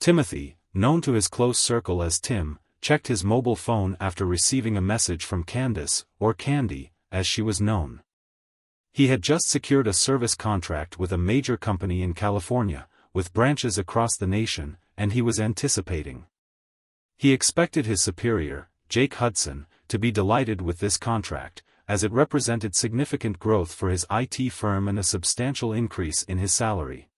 Timothy, known to his close circle as Tim, checked his mobile phone after receiving a message from Candace, or Candy, as she was known. He had just secured a service contract with a major company in California, with branches across the nation, and he was anticipating. He expected his superior, Jake Hudson, to be delighted with this contract, as it represented significant growth for his IT firm and a substantial increase in his salary.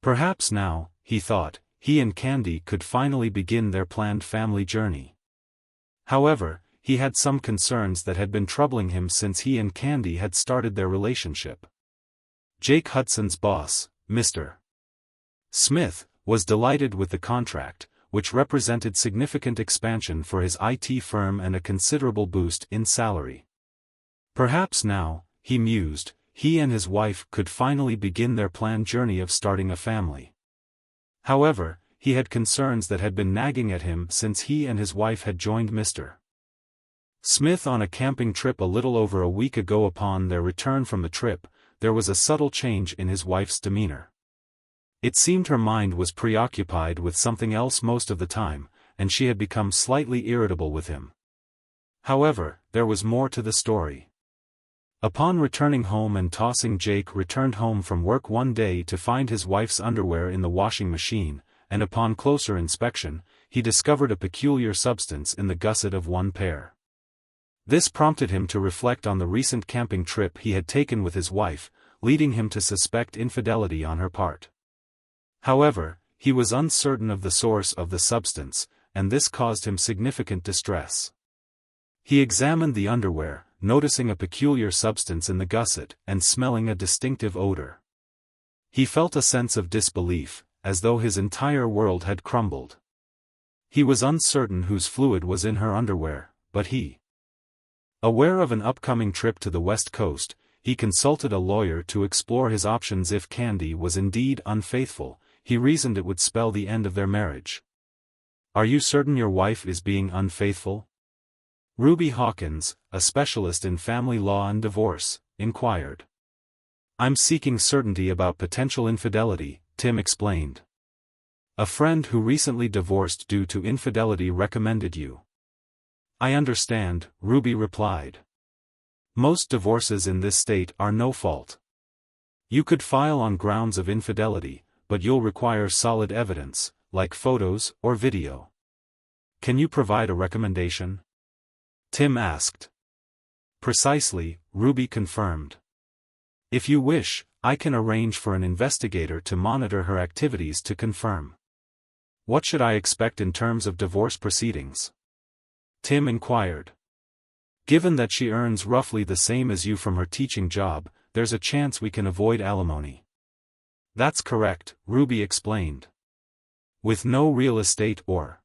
Perhaps now, he thought, he and Candy could finally begin their planned family journey. However, he had some concerns that had been troubling him since he and Candy had started their relationship. Jake Hudson's boss, Mr. Smith, was delighted with the contract, which represented significant expansion for his IT firm and a considerable boost in salary. Perhaps now, he mused, he and his wife could finally begin their planned journey of starting a family. However, he had concerns that had been nagging at him since he and his wife had joined Mr. Smith on a camping trip a little over a week ago. Upon their return from the trip, there was a subtle change in his wife's demeanor. It seemed her mind was preoccupied with something else most of the time, and she had become slightly irritable with him. However, there was more to the story. Upon returning home and tossing, Jake returned home from work one day to find his wife's underwear in the washing machine, and upon closer inspection, he discovered a peculiar substance in the gusset of one pair. This prompted him to reflect on the recent camping trip he had taken with his wife, leading him to suspect infidelity on her part. However, he was uncertain of the source of the substance, and this caused him significant distress. He examined the underwear, noticing a peculiar substance in the gusset, and smelling a distinctive odor. He felt a sense of disbelief, as though his entire world had crumbled. He was uncertain whose fluid was in her underwear, but aware of an upcoming trip to the West Coast, he consulted a lawyer to explore his options. If Candy was indeed unfaithful, he reasoned it would spell the end of their marriage. "Are you certain your wife is being unfaithful?" Ruby Hawkins, a specialist in family law and divorce, inquired. "I'm seeking certainty about potential infidelity," Tim explained. "A friend who recently divorced due to infidelity recommended you." "I understand," Ruby replied. "Most divorces in this state are no fault. You could file on grounds of infidelity, but you'll require solid evidence, like photos or video. Can you provide a recommendation?" Tim asked. "Precisely," Ruby confirmed. "If you wish, I can arrange for an investigator to monitor her activities to confirm." "What should I expect in terms of divorce proceedings?" Tim inquired. "Given that she earns roughly the same as you from her teaching job, there's a chance we can avoid alimony." "That's correct," Ruby explained. "With no real estate or—"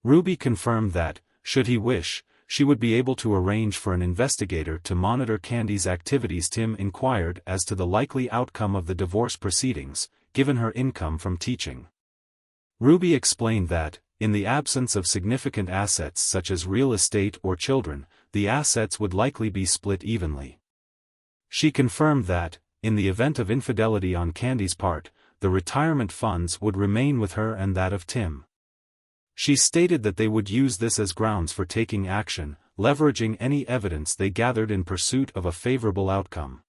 Ruby confirmed that, should he wish, she would be able to arrange for an investigator to monitor Candy's activities. Tim inquired as to the likely outcome of the divorce proceedings, given her income from teaching. Ruby explained that, in the absence of significant assets such as real estate or children, the assets would likely be split evenly. She confirmed that, in the event of infidelity on Candy's part, the retirement funds would remain with her and that of Tim. She stated that they would use this as grounds for taking action, leveraging any evidence they gathered in pursuit of a favorable outcome.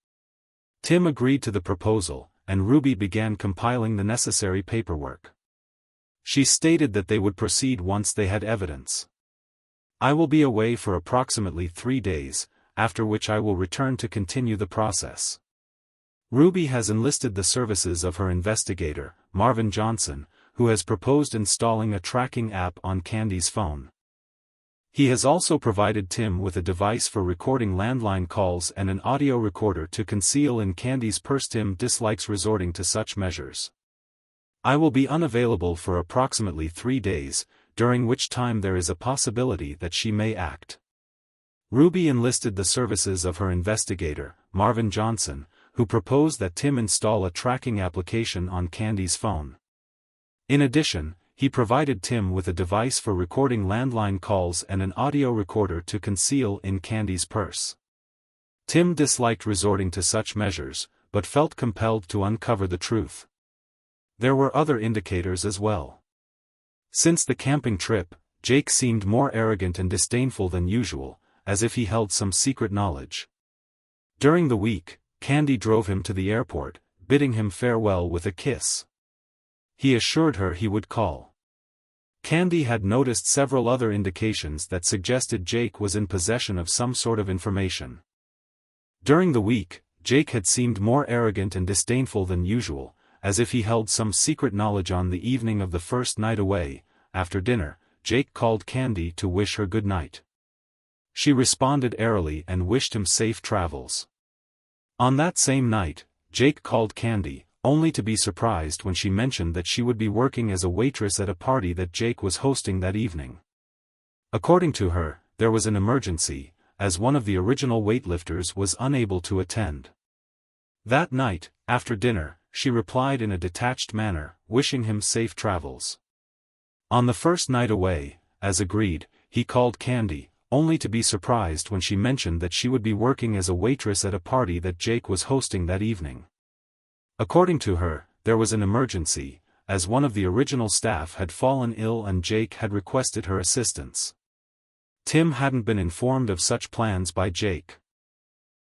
Tim agreed to the proposal, and Ruby began compiling the necessary paperwork. She stated that they would proceed once they had evidence. "I will be away for approximately 3 days, after which I will return to continue the process." Ruby has enlisted the services of her investigator, Marvin Johnson, who has proposed installing a tracking app on Candy's phone. He has also provided Tim with a device for recording landline calls and an audio recorder to conceal in Candy's purse. Tim dislikes resorting to such measures. "I will be unavailable for approximately 3 days, during which time there is a possibility that she may act." Ruby enlisted the services of her investigator, Marvin Johnson, who proposed that Tim install a tracking application on Candy's phone. In addition, he provided Tim with a device for recording landline calls and an audio recorder to conceal in Candy's purse. Tim disliked resorting to such measures, but felt compelled to uncover the truth. There were other indicators as well. Since the camping trip, Jake seemed more arrogant and disdainful than usual, as if he held some secret knowledge. During the week, Candy drove him to the airport, bidding him farewell with a kiss. He assured her he would call. Candy had noticed several other indications that suggested Jake was in possession of some sort of information. During the week, Jake had seemed more arrogant and disdainful than usual, as if he held some secret knowledge. On the evening of the first night away, after dinner, Jake called Candy to wish her good night. She responded airily and wished him safe travels. On that same night, Jake called Candy, only to be surprised when she mentioned that she would be working as a waitress at a party that Jake was hosting that evening. According to her, there was an emergency, as one of the original weightlifters was unable to attend. That night, after dinner, she replied in a detached manner, wishing him safe travels. On the first night away, as agreed, he called Candy, only to be surprised when she mentioned that she would be working as a waitress at a party that Jake was hosting that evening. According to her, there was an emergency, as one of the original staff had fallen ill and Jake had requested her assistance. Tim hadn't been informed of such plans by Jake.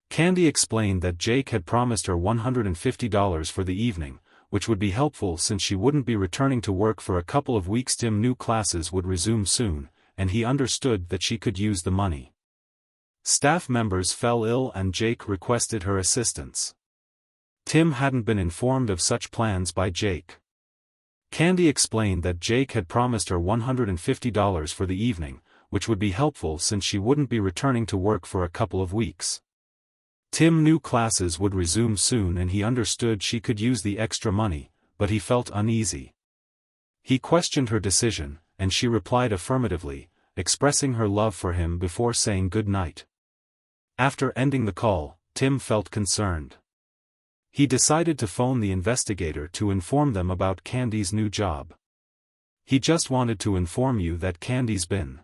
Candy explained that Jake had promised her $150 for the evening, which would be helpful since she wouldn't be returning to work for a couple of weeks. Tim knew classes would resume soon, and he understood that she could use the money. Staff members fell ill and Jake requested her assistance. Tim hadn't been informed of such plans by Jake. Candy explained that Jake had promised her $150 for the evening, which would be helpful since she wouldn't be returning to work for a couple of weeks. Tim knew classes would resume soon and he understood she could use the extra money, but he felt uneasy. He questioned her decision, and she replied affirmatively, expressing her love for him before saying good night. After ending the call, Tim felt concerned. He decided to phone the investigator to inform them about Candy's new job. He just wanted to inform you that Candy's been.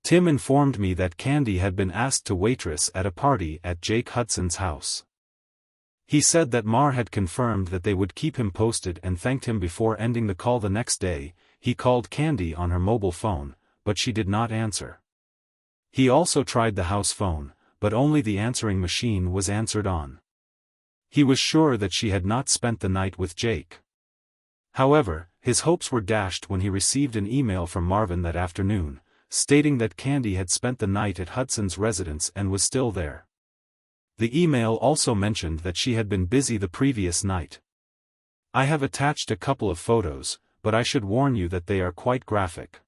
Tim informed me that Candy had been asked to waitress at a party at Jake Hudson's house. He said that Mar had confirmed that they would keep him posted and thanked him before ending the call. The next day, he called Candy on her mobile phone, but she did not answer. He also tried the house phone, but only the answering machine was answered on. He was sure that she had not spent the night with Jake. However, his hopes were dashed when he received an email from Marvin that afternoon, stating that Candy had spent the night at Hudson's residence and was still there. The email also mentioned that she had been busy the previous night. I have attached a couple of photos, but I should warn you that they are quite graphic.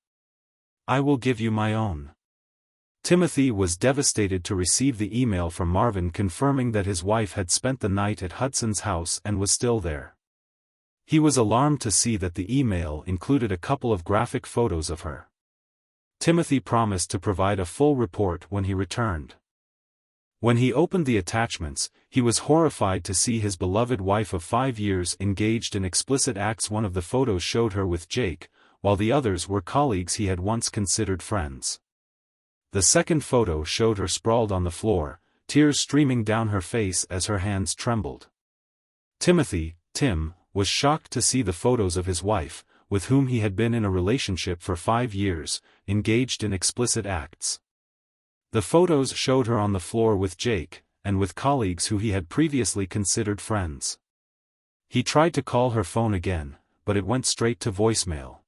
I will give you my own. Timothy was devastated to receive the email from Marvin confirming that his wife had spent the night at Hudson's house and was still there. He was alarmed to see that the email included a couple of graphic photos of her. Timothy promised to provide a full report when he returned. When he opened the attachments, he was horrified to see his beloved wife of 5 years engaged in explicit acts. One of the photos showed her with Jake, while the others were colleagues he had once considered friends. The second photo showed her sprawled on the floor, tears streaming down her face as her hands trembled. Timothy, Tim, was shocked to see the photos of his wife, with whom he had been in a relationship for 5 years, engaged in explicit acts. The photos showed her on the floor with Jake, and with colleagues who he had previously considered friends. He tried to call her phone again, but it went straight to voicemail.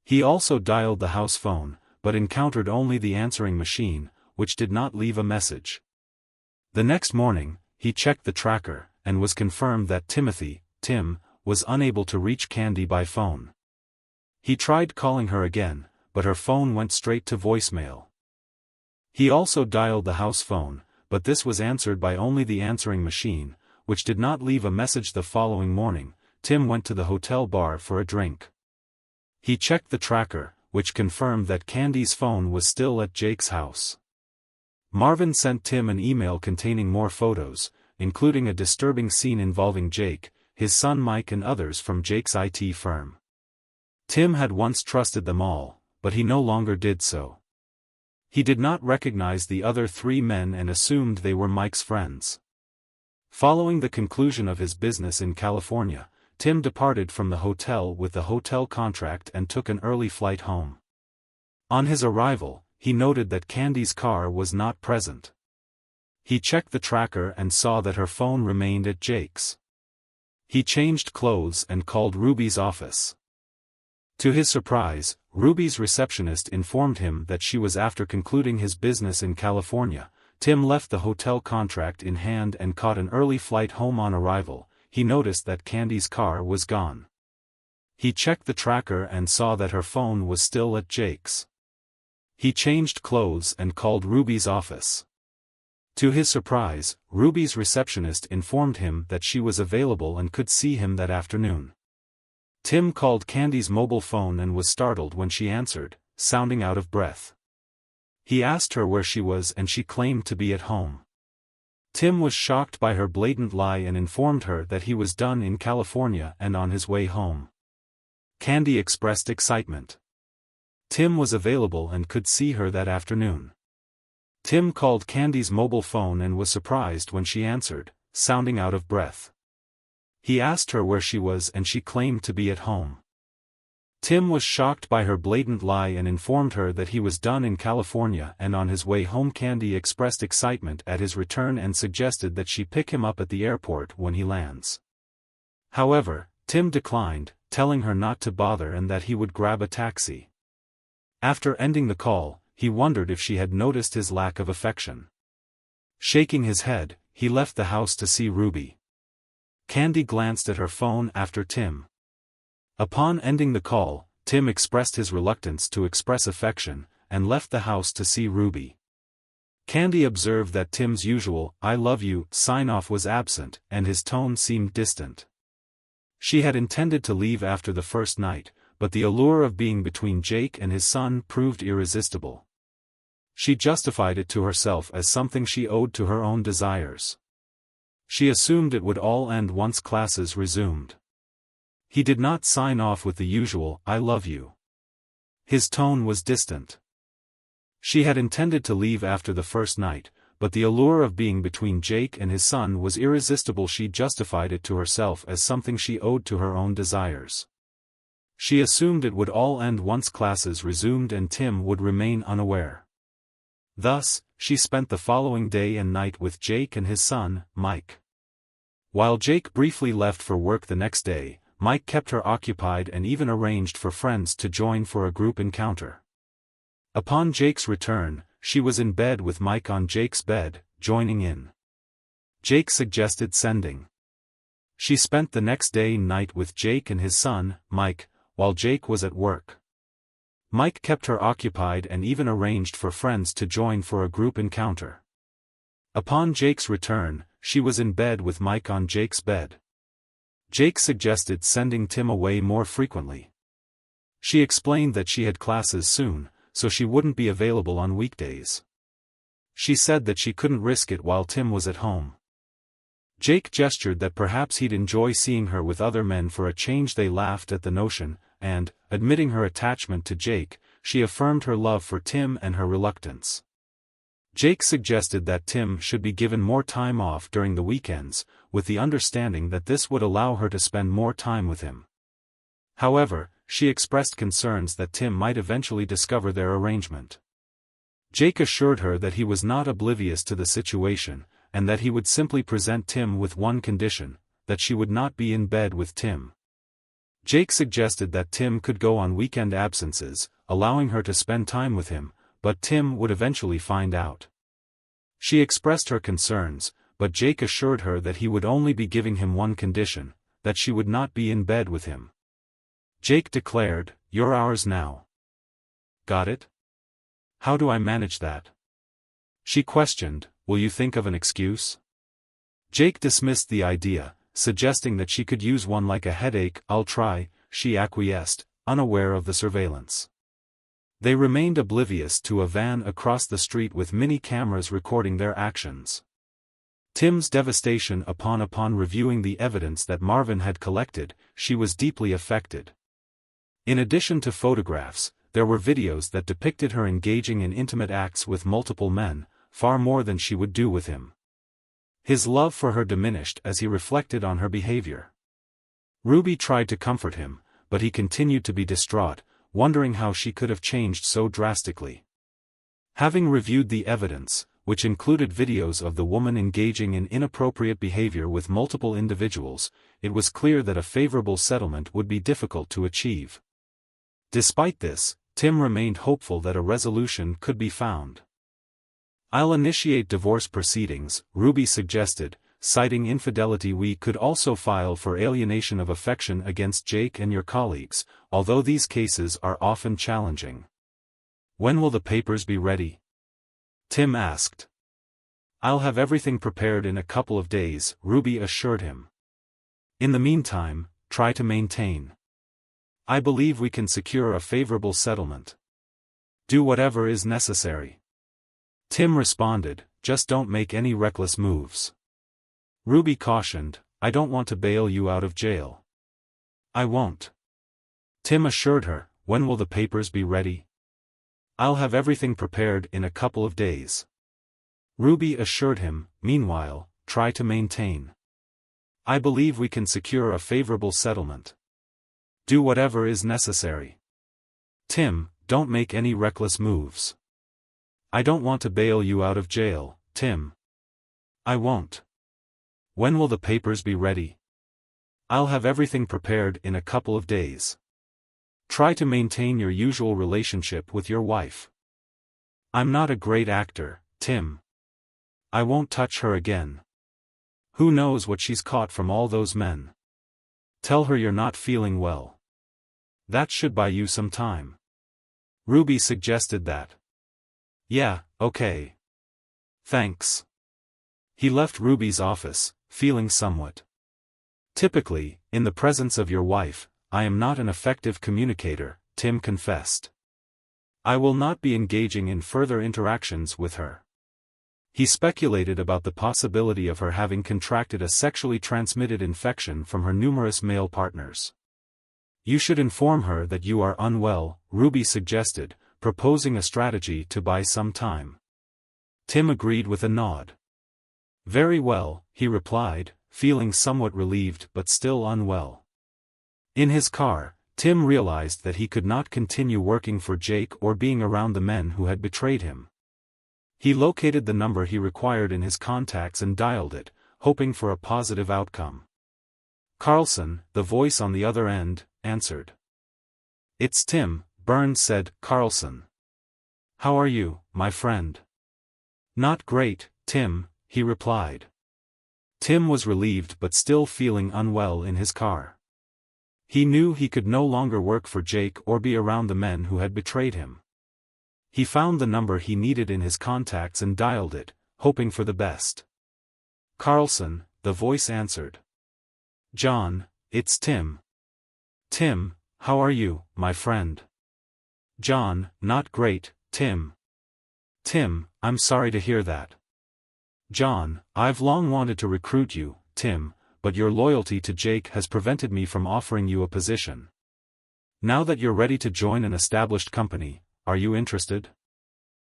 He also dialed the house phone, but encountered only the answering machine, which did not leave a message. The next morning, he checked the tracker, and was confirmed that Timothy, Tim, was unable to reach Candy by phone. He tried calling her again, but her phone went straight to voicemail. He also dialed the house phone, but this was answered by only the answering machine, which did not leave a message. The following morning, Tim went to the hotel bar for a drink. He checked the tracker, which confirmed that Candy's phone was still at Jake's house. Marvin sent Tim an email containing more photos, including a disturbing scene involving Jake, his son Mike and others from Jake's IT firm. Tim had once trusted them all, but he no longer did so. He did not recognize the other 3 men and assumed they were Mike's friends. Following the conclusion of his business in California, Tim departed from the hotel with the hotel contract and took an early flight home. On his arrival, he noted that Candy's car was not present. He checked the tracker and saw that her phone remained at Jake's. He changed clothes and called Ruby's office. To his surprise, Ruby's receptionist informed him that she was after concluding his business in California. Tim left the hotel contract in hand and caught an early flight home. On arrival, he noticed that Candy's car was gone. He checked the tracker and saw that her phone was still at Jake's. He changed clothes and called Ruby's office. To his surprise, Ruby's receptionist informed him that she was available and could see him that afternoon. Tim called Candy's mobile phone and was startled when she answered, sounding out of breath. He asked her where she was and she claimed to be at home. Tim was shocked by her blatant lie and informed her that he was done in California and on his way home. Candy expressed excitement. Tim was available and could see her that afternoon. Tim called Candy's mobile phone and was surprised when she answered, sounding out of breath. He asked her where she was and she claimed to be at home. Tim was shocked by her blatant lie and informed her that he was done in California and on his way home. Candy expressed excitement at his return and suggested that she pick him up at the airport when he lands. However, Tim declined, telling her not to bother and that he would grab a taxi. After ending the call, he wondered if she had noticed his lack of affection. Shaking his head, he left the house to see Ruby. Candy glanced at her phone after Tim. Upon ending the call, Tim expressed his reluctance to express affection, and left the house to see Ruby. Candy observed that Tim's usual, "I love you" sign-off was absent, and his tone seemed distant. She had intended to leave after the first night, but the allure of being between Jake and his son proved irresistible. She justified it to herself as something she owed to her own desires. She assumed it would all end once classes resumed. He did not sign off with the usual, "I love you." His tone was distant. She had intended to leave after the first night, but the allure of being between Jake and his son was irresistible. She justified it to herself as something she owed to her own desires. She assumed it would all end once classes resumed and Tim would remain unaware. Thus, she spent the following day and night with Jake and his son, Mike. While Jake briefly left for work the next day, Mike kept her occupied and even arranged for friends to join for a group encounter. Upon Jake's return, she was in bed with Mike on Jake's bed, joining in. Jake suggested sending. She spent the next day and night with Jake and his son, Mike, while Jake was at work. Mike kept her occupied and even arranged for friends to join for a group encounter. Upon Jake's return, she was in bed with Mike on Jake's bed. Jake suggested sending Tim away more frequently. She explained that she had classes soon, so she wouldn't be available on weekdays. She said that she couldn't risk it while Tim was at home. Jake gestured that perhaps he'd enjoy seeing her with other men for a change. They laughed at the notion, and, admitting her attachment to Jake, she affirmed her love for Tim and her reluctance. Jake suggested that Tim should be given more time off during the weekends, with the understanding that this would allow her to spend more time with him. However, she expressed concerns that Tim might eventually discover their arrangement. Jake assured her that he was not oblivious to the situation, and that he would simply present Tim with one condition, that she would not be in bed with Tim. Jake suggested that Tim could go on weekend absences, allowing her to spend time with him, but Tim would eventually find out. She expressed her concerns, but Jake assured her that he would only be giving him one condition, that she would not be in bed with him. Jake declared, "You're ours now." Got it? How do I manage that? She questioned, "Will you think of an excuse?" Jake dismissed the idea, suggesting that she could use one like a headache. "I'll try," she acquiesced, unaware of the surveillance. They remained oblivious to a van across the street with many cameras recording their actions. Tim's devastation upon reviewing the evidence that Marvin had collected, she was deeply affected. In addition to photographs, there were videos that depicted her engaging in intimate acts with multiple men, far more than she would do with him. His love for her diminished as he reflected on her behavior. Ruby tried to comfort him, but he continued to be distraught, wondering how she could have changed so drastically. Having reviewed the evidence, which included videos of the woman engaging in inappropriate behavior with multiple individuals, it was clear that a favorable settlement would be difficult to achieve. Despite this, Tim remained hopeful that a resolution could be found. "I'll initiate divorce proceedings," Ruby suggested, citing infidelity. "We could also file for alienation of affection against Jake and your colleagues, although these cases are often challenging." "When will the papers be ready?" Tim asked. "I'll have everything prepared in a couple of days," Ruby assured him. "In the meantime, try to maintain. I believe we can secure a favorable settlement. Do whatever is necessary." Tim responded, "Just don't make any reckless moves." Ruby cautioned, "I don't want to bail you out of jail." "I won't." Tim assured her, "When will the papers be ready?" "I'll have everything prepared in a couple of days." Ruby assured him, "Meanwhile, try to maintain. I believe we can secure a favorable settlement. Do whatever is necessary." "Tim, don't make any reckless moves." "I don't want to bail you out of jail, Tim." "I won't." "When will the papers be ready?" "I'll have everything prepared in a couple of days. Try to maintain your usual relationship with your wife." "I'm not a great actor, Tim. I won't touch her again. Who knows what she's caught from all those men. Tell her you're not feeling well. That should buy you some time." Ruby suggested that. "Yeah, okay. Thanks." He left Ruby's office, feeling somewhat. "Typically, in the presence of your wife, I am not an effective communicator," Tim confessed. "I will not be engaging in further interactions with her." He speculated about the possibility of her having contracted a sexually transmitted infection from her numerous male partners. "You should inform her that you are unwell," Ruby suggested, proposing a strategy to buy some time. Tim agreed with a nod. "Very well," he replied, feeling somewhat relieved but still unwell. In his car, Tim realized that he could not continue working for Jake or being around the men who had betrayed him. He located the number he required in his contacts and dialed it, hoping for a positive outcome. Carlson, the voice on the other end, answered. "It's Tim," Burns said. "Carlson. How are you, my friend?" "Not great, Tim," he replied. Tim was relieved but still feeling unwell in his car. He knew he could no longer work for Jake or be around the men who had betrayed him. He found the number he needed in his contacts and dialed it, hoping for the best. "Carlson," the voice answered. "John, it's Tim." "Tim, how are you, my friend?" "John, not great, Tim." "Tim, I'm sorry to hear that." "John, I've long wanted to recruit you, Tim, but your loyalty to Jake has prevented me from offering you a position. Now that you're ready to join an established company, are you interested?"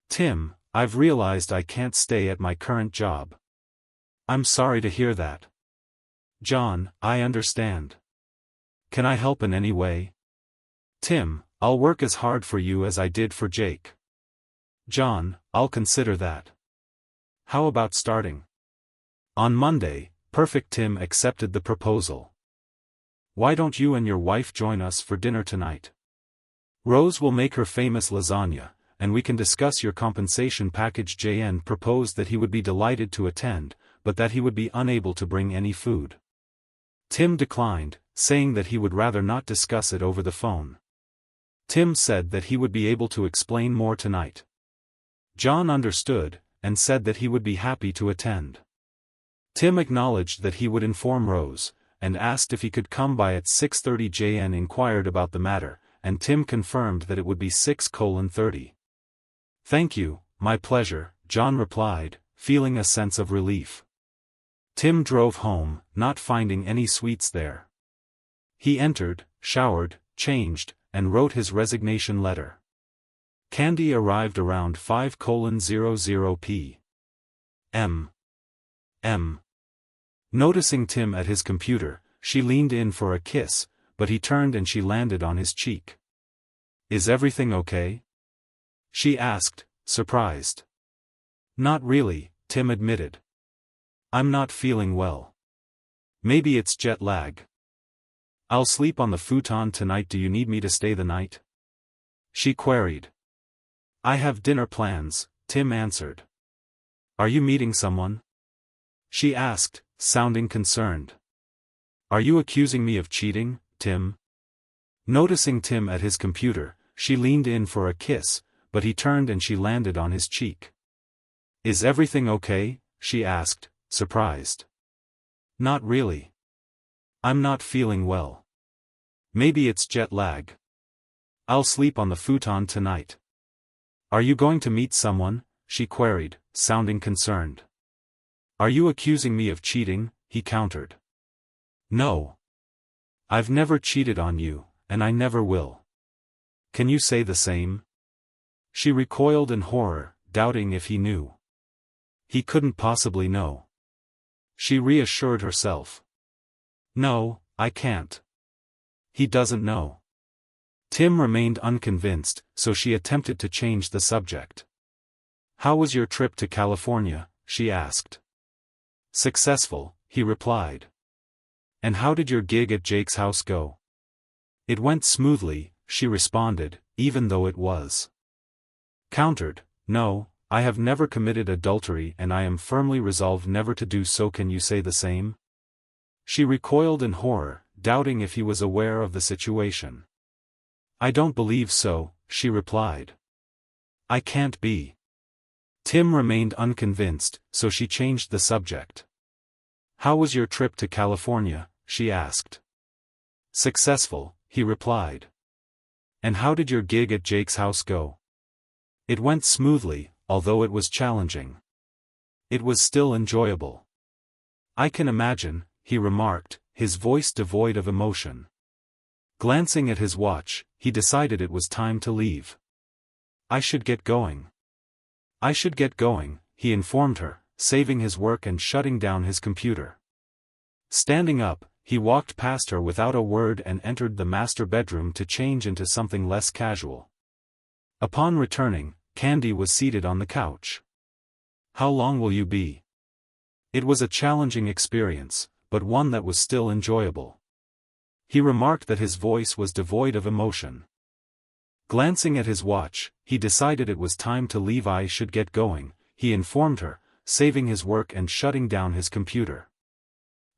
"Tim, I've realized I can't stay at my current job." "I'm sorry to hear that." "John, I understand. Can I help in any way?" "Tim, I'll work as hard for you as I did for Jake." "John, I'll consider that. How about starting on Monday?" Perfect. Tim accepted the proposal. "Why don't you and your wife join us for dinner tonight? Rose will make her famous lasagna, and we can discuss your compensation package." JN proposed that he would be delighted to attend, but that he would be unable to bring any food. Tim declined, saying that he would rather not discuss it over the phone. Tim said that he would be able to explain more tonight. John understood, and said that he would be happy to attend. Tim acknowledged that he would inform Rose, and asked if he could come by at 6:30. JN inquired about the matter, and Tim confirmed that it would be 6:30. "Thank you, my pleasure," John replied, feeling a sense of relief. Tim drove home, not finding any sweets there. He entered, showered, changed, and wrote his resignation letter. Candy arrived around 5:00 p.m. Noticing Tim at his computer, she leaned in for a kiss, but he turned and she landed on his cheek. "Is everything okay?" she asked, surprised. "Not really," Tim admitted. "I'm not feeling well. Maybe it's jet lag. I'll sleep on the futon tonight. Do you need me to stay the night?" she queried. "I have dinner plans," Tim answered. "Are you meeting someone?" she asked, sounding concerned. "Are you accusing me of cheating, Tim?" Noticing Tim at his computer, she leaned in for a kiss, but he turned and she landed on his cheek. "Is everything okay?" she asked, surprised. "Not really. I'm not feeling well. Maybe it's jet lag. I'll sleep on the futon tonight." "Are you going to meet someone?" she queried, sounding concerned. "Are you accusing me of cheating?" he countered. "No. I've never cheated on you, and I never will. Can you say the same?" She recoiled in horror, doubting if he knew. He couldn't possibly know. She reassured herself. "No, I can't. He doesn't know." Tim remained unconvinced, so she attempted to change the subject. "How was your trip to California?" she asked. "Successful," he replied. "And how did your gig at Jake's house go?" "It went smoothly," she responded, even though it was countered. "No, I have never committed adultery and I am firmly resolved never to do so. Can you say the same?" She recoiled in horror, doubting if he was aware of the situation. "I don't believe so," she replied. "I can't be." Tim remained unconvinced, so she changed the subject. "How was your trip to California?" she asked. "Successful," he replied. "And how did your gig at Jake's house go?" "It went smoothly, although it was challenging. It was still enjoyable." "I can imagine," he remarked, his voice devoid of emotion. Glancing at his watch, he decided it was time to leave. "I should get going." "I should get going," he informed her, saving his work and shutting down his computer. Standing up, he walked past her without a word and entered the master bedroom to change into something less casual. Upon returning, Candy was seated on the couch. "How long will you be?" It was a challenging experience, but one that was still enjoyable. He remarked that his voice was devoid of emotion. Glancing at his watch, he decided it was time to leave. "I should get going," he informed her, saving his work and shutting down his computer.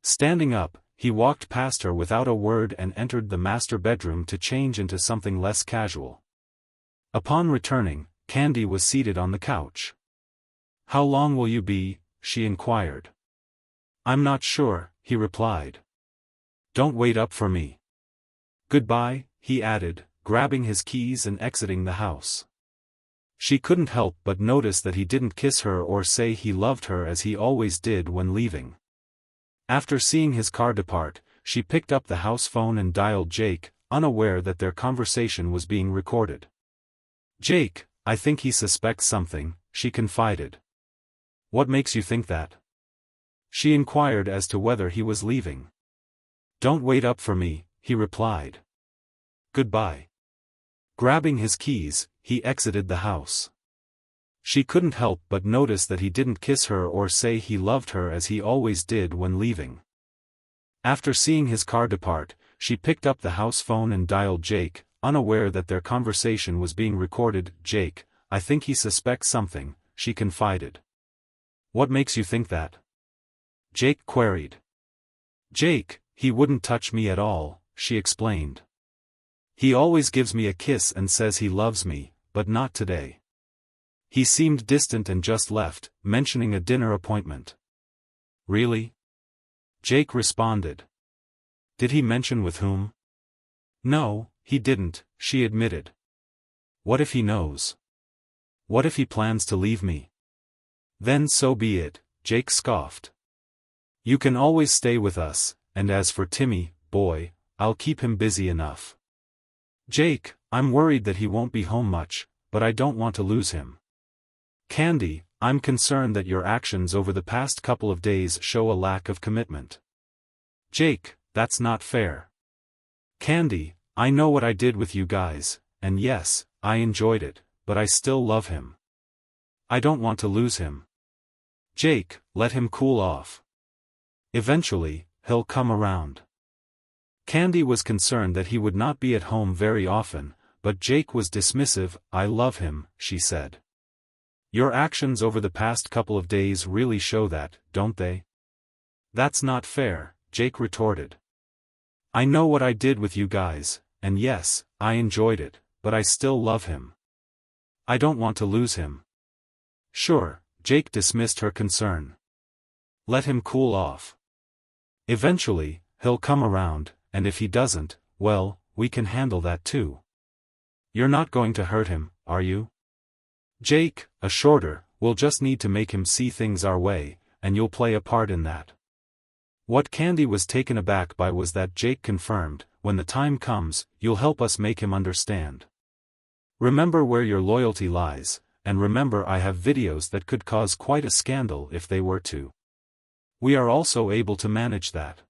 Standing up, he walked past her without a word and entered the master bedroom to change into something less casual. Upon returning, Candy was seated on the couch. "How long will you be?" she inquired. "I'm not sure," he replied. "Don't wait up for me." "Goodbye," he added, grabbing his keys and exiting the house. She couldn't help but notice that he didn't kiss her or say he loved her as he always did when leaving. After seeing his car depart, she picked up the house phone and dialed Jake, unaware that their conversation was being recorded. "Jake, I think he suspects something," she confided. "What makes you think that?" She inquired as to whether he was leaving. "Don't wait up for me," he replied. "Goodbye." Grabbing his keys, he exited the house. She couldn't help but notice that he didn't kiss her or say he loved her as he always did when leaving. After seeing his car depart, she picked up the house phone and dialed Jake, unaware that their conversation was being recorded. "Jake, I think he suspects something," she confided. "What makes you think that?" Jake queried. "Jake, he wouldn't touch me at all," she explained. "He always gives me a kiss and says he loves me, but not today. He seemed distant and just left, mentioning a dinner appointment." "Really?" Jake responded. "Did he mention with whom?" "No, he didn't," she admitted. "What if he knows? What if he plans to leave me?" "Then so be it," Jake scoffed. "You can always stay with us, and as for Timmy, boy, I'll keep him busy enough." "Jake, I'm worried that he won't be home much, but I don't want to lose him." "Candy, I'm concerned that your actions over the past couple of days show a lack of commitment." "Jake, that's not fair. Candy, I know what I did with you guys, and yes, I enjoyed it, but I still love him. I don't want to lose him. Jake, let him cool off. Eventually, he'll come around. Candy was concerned that he would not be at home very often, but Jake was dismissive. I love him, she said. Your actions over the past couple of days really show that, don't they? That's not fair, Jake retorted. I know what I did with you guys, and yes, I enjoyed it, but I still love him. I don't want to lose him. Sure, Jake dismissed her concern. Let him cool off. Eventually, he'll come around, and if he doesn't, well, we can handle that too. You're not going to hurt him, are you? Jake assured her, we'll just need to make him see things our way, and you'll play a part in that. What Candy was taken aback by was that Jake confirmed, when the time comes, you'll help us make him understand. Remember where your loyalty lies, and remember I have videos that could cause quite a scandal if they were to. We are also able to manage that.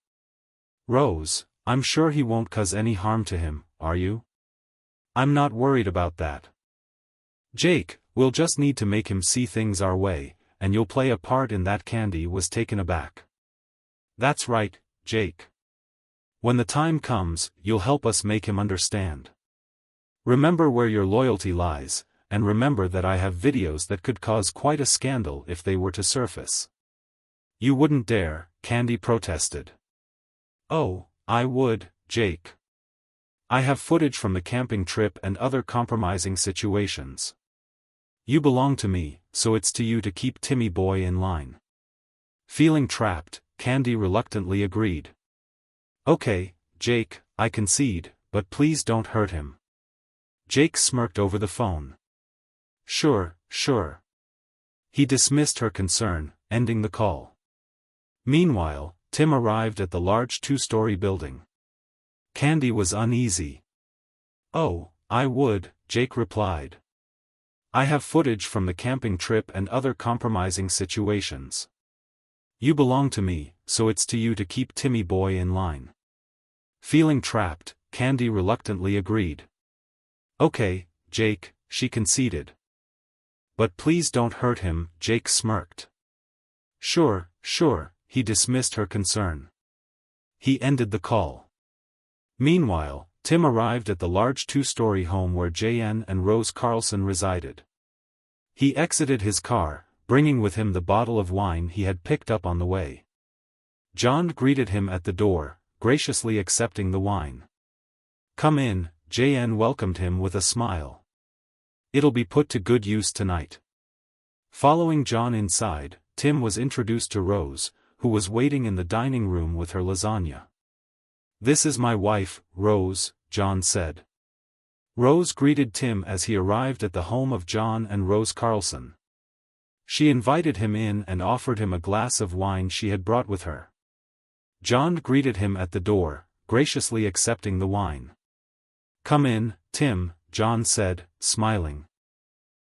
Rose, I'm sure he won't cause any harm to him, are you? I'm not worried about that. Jake, we'll just need to make him see things our way, and you'll play a part in that. Candy was taken aback. That's right, Jake. When the time comes, you'll help us make him understand. Remember where your loyalty lies, and remember that I have videos that could cause quite a scandal if they were to surface. You wouldn't dare, Candy protested. Oh, I would, Jake. I have footage from the camping trip and other compromising situations. You belong to me, so it's to you to keep Timmy boy in line. Feeling trapped, Candy reluctantly agreed. Okay, Jake, I concede, but please don't hurt him. Jake smirked over the phone. Sure. He dismissed her concern, ending the call. Meanwhile, Tim arrived at the large two-story building. Candy was uneasy. Oh, I would, Jake replied. I have footage from the camping trip and other compromising situations. You belong to me, so it's to you to keep Timmy boy in line. Feeling trapped, Candy reluctantly agreed. Okay, Jake, she conceded. But please don't hurt him, Jake smirked. Sure, he dismissed her concern. He ended the call. Meanwhile, Tim arrived at the large two-story home where JN and Rose Carlson resided. He exited his car, bringing with him the bottle of wine he had picked up on the way. John greeted him at the door, graciously accepting the wine. Come in, JN welcomed him with a smile. It'll be put to good use tonight. Following John inside, Tim was introduced to Rose, who was waiting in the dining room with her lasagna. This is my wife, Rose, John said. Rose greeted Tim as he arrived at the home of John and Rose Carlson. She invited him in and offered him a glass of wine she had brought with her. John greeted him at the door, graciously accepting the wine. Come in, Tim, John said, smiling.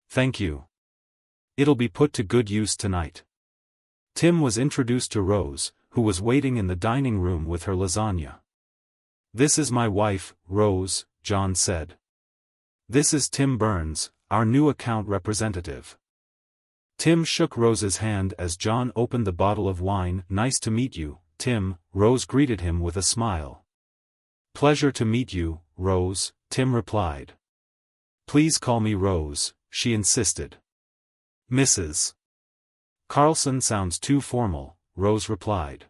Thank you. It'll be put to good use tonight. Tim was introduced to Rose, who was waiting in the dining room with her lasagna. This is my wife, Rose, John said. This is Tim Burns, our new account representative. Tim shook Rose's hand as John opened the bottle of wine. Nice to meet you, Tim, Rose greeted him with a smile. Pleasure to meet you, Rose, Tim replied. Please call me Rose, she insisted. Mrs. Carlson sounds too formal, Rose replied.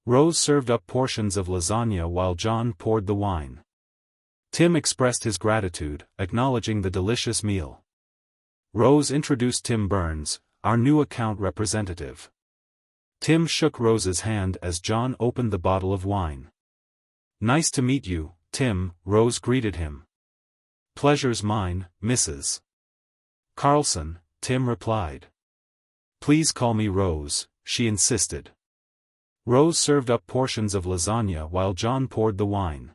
Rose served up portions of lasagna while John poured the wine. Tim expressed his gratitude, acknowledging the delicious meal. Rose introduced Tim Burns, our new account representative. Tim shook Rose's hand as John opened the bottle of wine. Nice to meet you, Tim, Rose greeted him. Pleasure's mine, Mrs. Carlson, Tim replied. Please call me Rose, she insisted. Rose served up portions of lasagna while John poured the wine.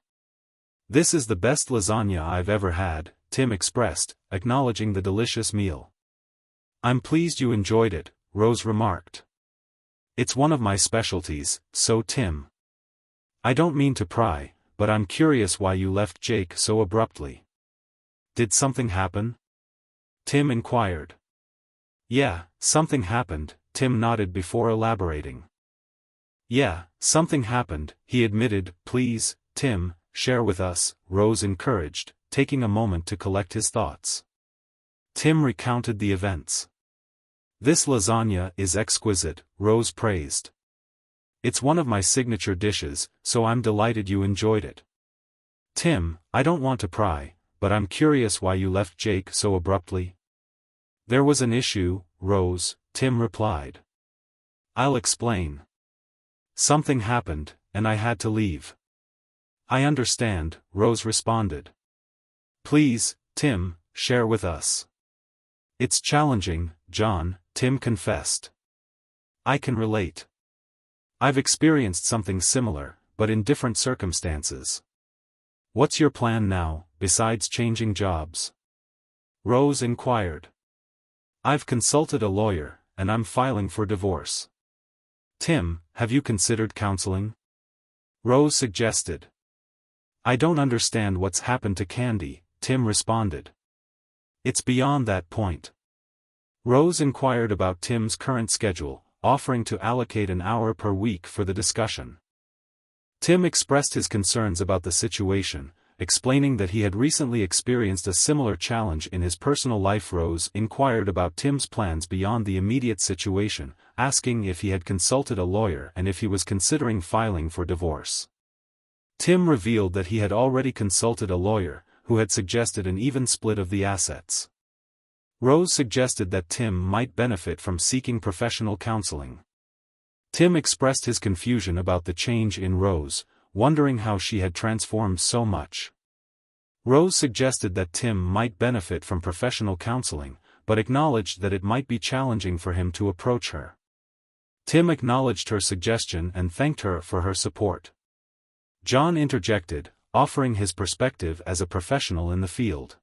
This is the best lasagna I've ever had, Tim expressed, acknowledging the delicious meal. I'm pleased you enjoyed it, Rose remarked. It's one of my specialties, so Tim. I don't mean to pry, but I'm curious why you left Jake so abruptly. Did something happen? Tim inquired. Yeah, something happened, Tim nodded before elaborating. Yeah, something happened, he admitted. Please, Tim, share with us, Rose encouraged, taking a moment to collect his thoughts. Tim recounted the events. This lasagna is exquisite, Rose praised. It's one of my signature dishes, so I'm delighted you enjoyed it. Tim, I don't want to pry, but I'm curious why you left Jake so abruptly. There was an issue, Rose, Tim replied. I'll explain. Something happened, and I had to leave. I understand, Rose responded. Please, Tim, share with us. It's challenging, John, Tim confessed. I can relate. I've experienced something similar, but in different circumstances. What's your plan now, besides changing jobs? Rose inquired. I've consulted a lawyer, and I'm filing for divorce. Tim, have you considered counseling? Rose suggested. I don't understand what's happened to Candy, Tim responded. It's beyond that point. Rose inquired about Tim's current schedule, offering to allocate an hour per week for the discussion. Tim expressed his concerns about the situation, explaining that he had recently experienced a similar challenge in his personal life. Rose inquired about Tim's plans beyond the immediate situation, asking if he had consulted a lawyer and if he was considering filing for divorce. Tim revealed that he had already consulted a lawyer, who had suggested an even split of the assets. Rose suggested that Tim might benefit from seeking professional counseling. Tim expressed his confusion about the change in Rose, wondering how she had transformed so much. Rose suggested that Tim might benefit from professional counseling, but acknowledged that it might be challenging for him to approach her. Tim acknowledged her suggestion and thanked her for her support. John interjected, offering his perspective as a professional in the field.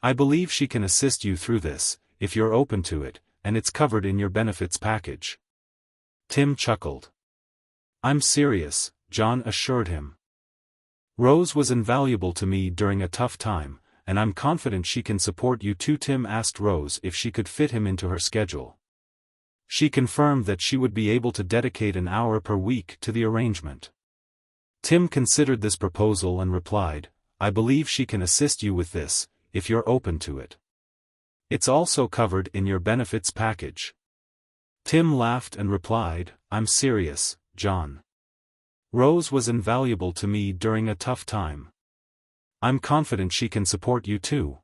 I believe she can assist you through this, if you're open to it, and it's covered in your benefits package. Tim chuckled. I'm serious, John assured him. Rose was invaluable to me during a tough time, and I'm confident she can support you too. Tim asked Rose if she could fit him into her schedule. She confirmed that she would be able to dedicate an hour per week to the arrangement. Tim considered this proposal and replied, I believe she can assist you with this, if you're open to it. It's also covered in your benefits package. Tim laughed and replied, I'm serious, John. Rose was invaluable to me during a tough time. I'm confident she can support you too.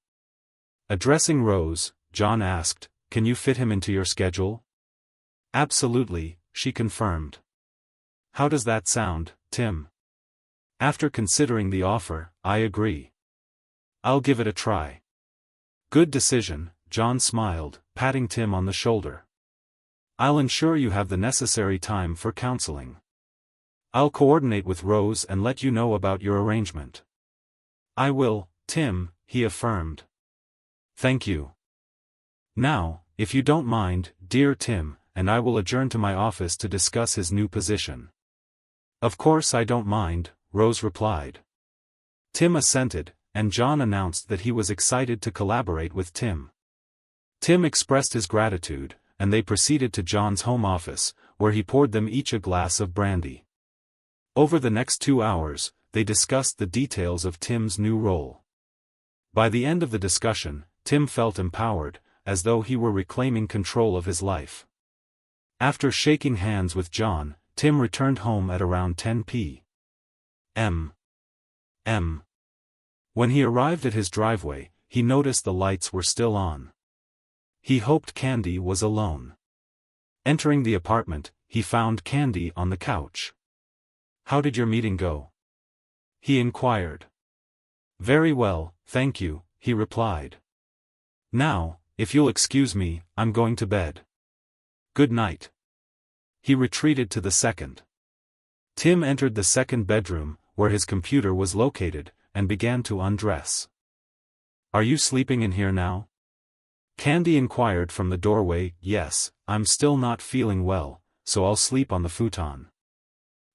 Addressing Rose, John asked, can you fit him into your schedule? Absolutely, she confirmed. How does that sound, Tim? After considering the offer, I agree. I'll give it a try. Good decision, John smiled, patting Tim on the shoulder. I'll ensure you have the necessary time for counseling. I'll coordinate with Rose and let you know about your arrangement. I will, Tim, he affirmed. Thank you. Now, if you don't mind, dear Tim, and I will adjourn to my office to discuss his new position. Of course I don't mind, Rose replied. Tim assented, and John announced that he was excited to collaborate with Tim. Tim expressed his gratitude, and they proceeded to John's home office, where he poured them each a glass of brandy. Over the next 2 hours, they discussed the details of Tim's new role. By the end of the discussion, Tim felt empowered, as though he were reclaiming control of his life. After shaking hands with John, Tim returned home at around 10 p.m. When he arrived at his driveway, he noticed the lights were still on. He hoped Candy was alone. Entering the apartment, he found Candy on the couch. How did your meeting go? He inquired. Very well, thank you, he replied. Now, if you'll excuse me, I'm going to bed. Good night. He retreated to the second. Tim entered the second bedroom, where his computer was located, and began to undress. Are you sleeping in here now? Candy inquired from the doorway. Yes, I'm still not feeling well, so I'll sleep on the futon.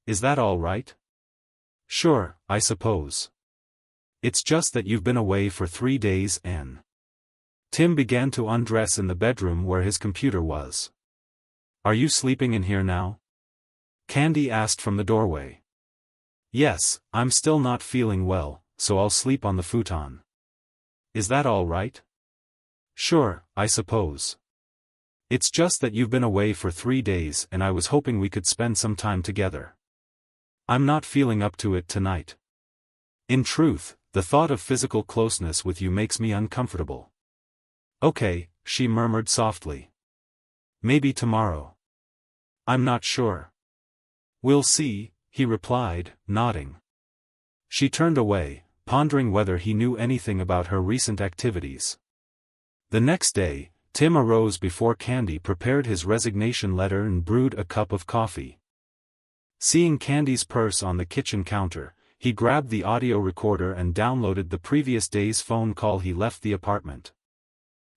Is that all right? Sure, I suppose. It's just that you've been away for 3 days and... Tim began to undress in the bedroom where his computer was. Are you sleeping in here now? Candy asked from the doorway. Yes, I'm still not feeling well, so I'll sleep on the futon. Is that all right? Sure, I suppose. It's just that you've been away for 3 days and I was hoping we could spend some time together. I'm not feeling up to it tonight. In truth, the thought of physical closeness with you makes me uncomfortable. Okay, she murmured softly. Maybe tomorrow. I'm not sure. We'll see, he replied, nodding. She turned away, pondering whether he knew anything about her recent activities. The next day, Tim arose before Candy prepared his resignation letter and brewed a cup of coffee. Seeing Candy's purse on the kitchen counter, he grabbed the audio recorder and downloaded the previous day's phone call he left the apartment.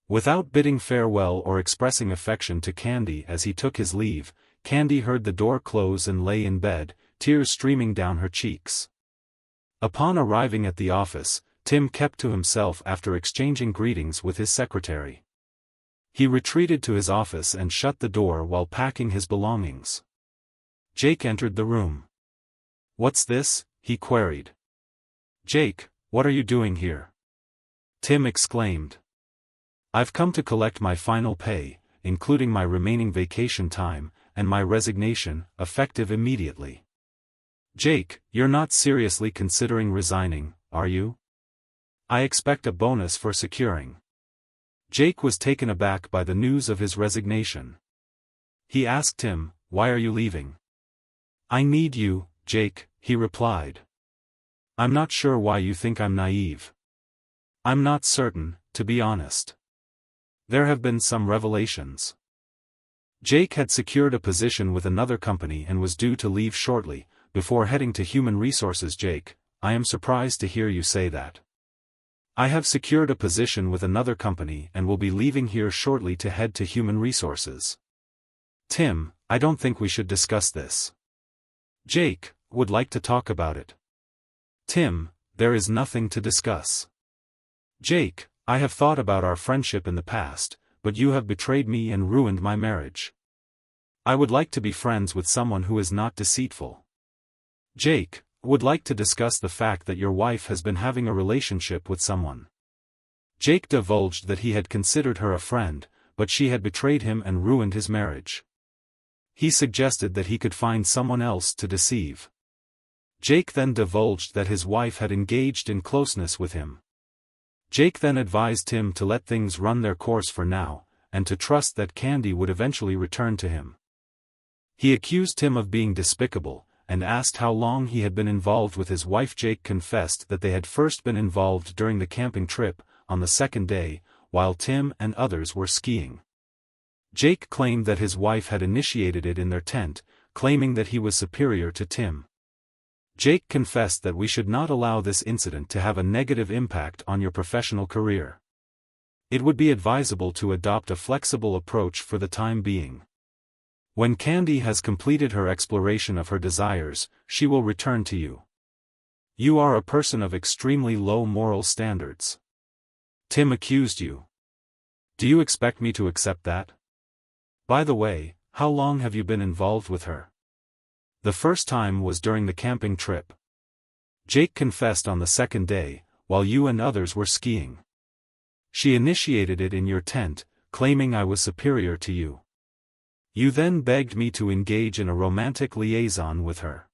Without bidding farewell or expressing affection to Candy as he took his leave, Candy heard the door close and lay in bed, tears streaming down her cheeks. Upon arriving at the office, Tim kept to himself after exchanging greetings with his secretary. He retreated to his office and shut the door while packing his belongings. Jake entered the room. What's this? He queried. Jake, what are you doing here? Tim exclaimed. I've come to collect my final pay, including my remaining vacation time, and my resignation, effective immediately. Jake, you're not seriously considering resigning, are you? I expect a bonus for securing. Jake was taken aback by the news of his resignation. He asked him, why are you leaving? I need you, Jake, he replied. I'm not sure why you think I'm naive. I'm not certain, to be honest. There have been some revelations. Jake had secured a position with another company and was due to leave shortly, before heading to Human Resources. Jake, I am surprised to hear you say that. I have secured a position with another company and will be leaving here shortly to head to Human Resources. Tim, I don't think we should discuss this. Jake, would like to talk about it. Tim, there is nothing to discuss. Jake, I have thought about our friendship in the past, but you have betrayed me and ruined my marriage. I would like to be friends with someone who is not deceitful. Jake, would like to discuss the fact that your wife has been having a relationship with someone. Jake divulged that he had considered her a friend, but she had betrayed him and ruined his marriage. He suggested that he could find someone else to deceive. Jake then divulged that his wife had engaged in closeness with him. Jake then advised Tim to let things run their course for now, and to trust that Candy would eventually return to him. He accused Tim of being despicable, and asked how long he had been involved with his wife. Jake confessed that they had first been involved during the camping trip, on the second day, while Tim and others were skiing. Jake claimed that his wife had initiated it in their tent, claiming that he was superior to Tim. Jake confessed that we should not allow this incident to have a negative impact on your professional career. It would be advisable to adopt a flexible approach for the time being. When Candy has completed her exploration of her desires, she will return to you. You are a person of extremely low moral standards. Tim accused you. Do you expect me to accept that? By the way, how long have you been involved with her? The first time was during the camping trip. Jake confessed on the second day, while you and others were skiing. She initiated it in your tent, claiming I was superior to you. You then begged me to engage in a romantic liaison with her.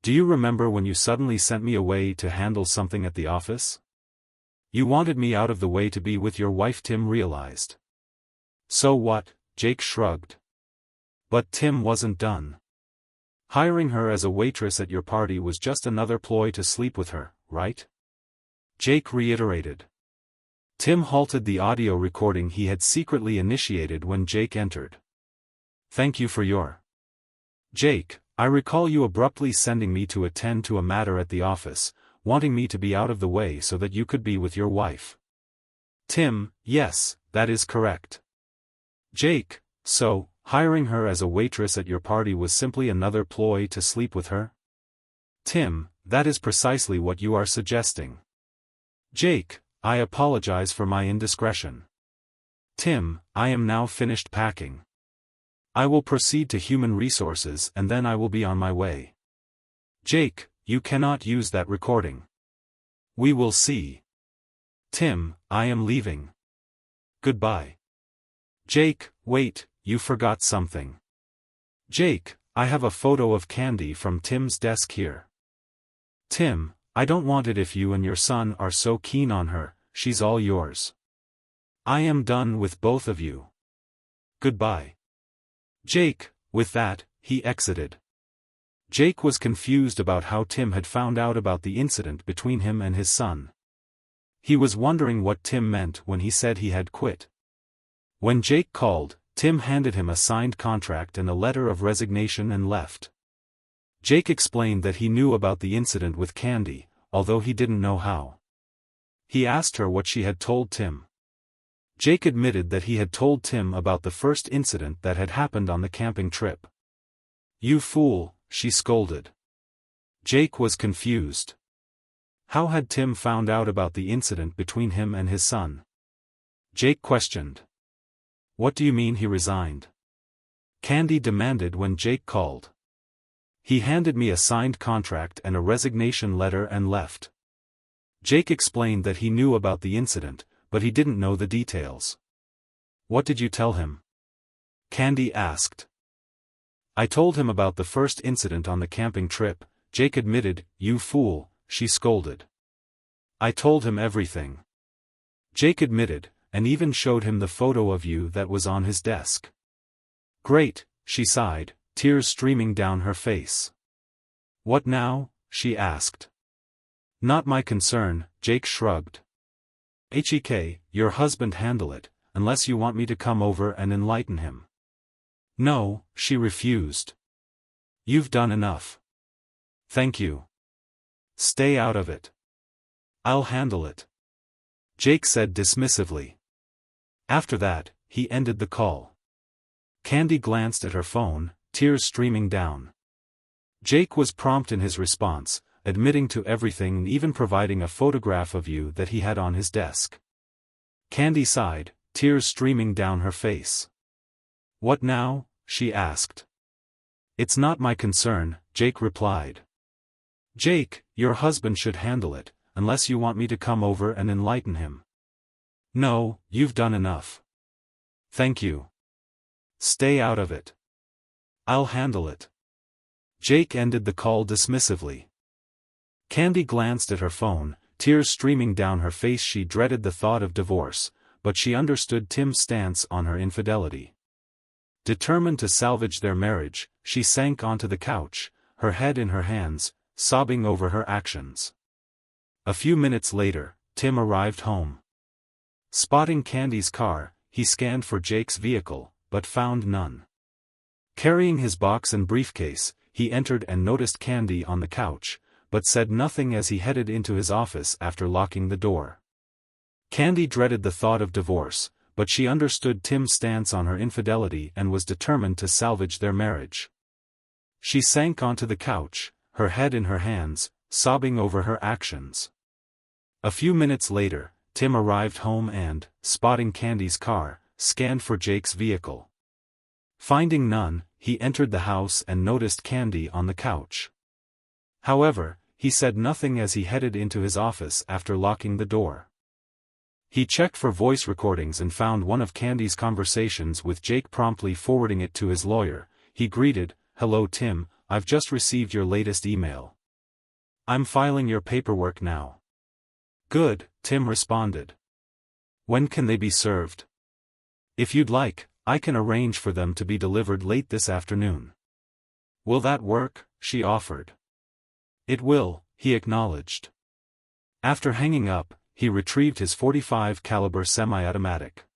Do you remember when you suddenly sent me away to handle something at the office? You wanted me out of the way to be with your wife. Tim realized. So what? Jake shrugged. But Tim wasn't done. Hiring her as a waitress at your party was just another ploy to sleep with her, right? Jake reiterated. Tim halted the audio recording he had secretly initiated when Jake entered. Thank you for your... Jake, I recall you abruptly sending me to attend to a matter at the office, wanting me to be out of the way so that you could be with your wife. Tim, yes, that is correct. Jake, so, hiring her as a waitress at your party was simply another ploy to sleep with her? Tim, that is precisely what you are suggesting. Jake, I apologize for my indiscretion. Tim, I am now finished packing. I will proceed to human resources and then I will be on my way. Jake, you cannot use that recording. We will see. Tim, I am leaving. Goodbye. Jake, wait, you forgot something. Jake, I have a photo of Candy from Tim's desk here. Tim, I don't want it if you and your son are so keen on her, she's all yours. I am done with both of you. Goodbye. Jake, with that, he exited. Jake was confused about how Tim had found out about the incident between him and his son. He was wondering what Tim meant when he said he had quit. When Jake called, Tim handed him a signed contract and a letter of resignation and left. Jake explained that he knew about the incident with Candy, although he didn't know how. He asked her what she had told Tim. Jake admitted that he had told Tim about the first incident that had happened on the camping trip. You fool, she scolded. Jake was confused. How had Tim found out about the incident between him and his son? Jake questioned. What do you mean he resigned? Candy demanded when Jake called. He handed me a signed contract and a resignation letter and left. Jake explained that he knew about the incident, but he didn't know the details. What did you tell him? Candy asked. I told him about the first incident on the camping trip, Jake admitted. You fool, she scolded. I told him everything. Jake admitted, and even showed him the photo of you that was on his desk. Great, she sighed, tears streaming down her face. What now? She asked. Not my concern, Jake shrugged. Hek, your husband handle it, unless you want me to come over and enlighten him. No, she refused. You've done enough. Thank you. Stay out of it. I'll handle it. Jake said dismissively. After that, he ended the call. Candy glanced at her phone, tears streaming down. Jake was prompt in his response, admitting to everything and even providing a photograph of you that he had on his desk. Candy sighed, tears streaming down her face. What now? She asked. It's not my concern, Jake replied. Jake, your husband should handle it, unless you want me to come over and enlighten him. No, you've done enough. Thank you. Stay out of it. I'll handle it. Jake ended the call dismissively. Candy glanced at her phone, tears streaming down her face. She dreaded the thought of divorce, but she understood Tim's stance on her infidelity. Determined to salvage their marriage, she sank onto the couch, her head in her hands, sobbing over her actions. A few minutes later, Tim arrived home. Spotting Candy's car, he scanned for Jake's vehicle, but found none. Carrying his box and briefcase, he entered and noticed Candy on the couch, but said nothing as he headed into his office after locking the door. Candy dreaded the thought of divorce, but she understood Tim's stance on her infidelity and was determined to salvage their marriage. She sank onto the couch, her head in her hands, sobbing over her actions. A few minutes later, Tim arrived home and, spotting Candy's car, scanned for Jake's vehicle. Finding none, he entered the house and noticed Candy on the couch. However, he said nothing as he headed into his office after locking the door. He checked for voice recordings and found one of Candy's conversations with Jake, promptly forwarding it to his lawyer. He greeted, "Hello Tim, I've just received your latest email. I'm filing your paperwork now." "Good," Tim responded. "When can they be served?" "If you'd like, I can arrange for them to be delivered late this afternoon." "Will that work?" she offered. "It will," he acknowledged. After hanging up, he retrieved his .45 caliber semi-automatic.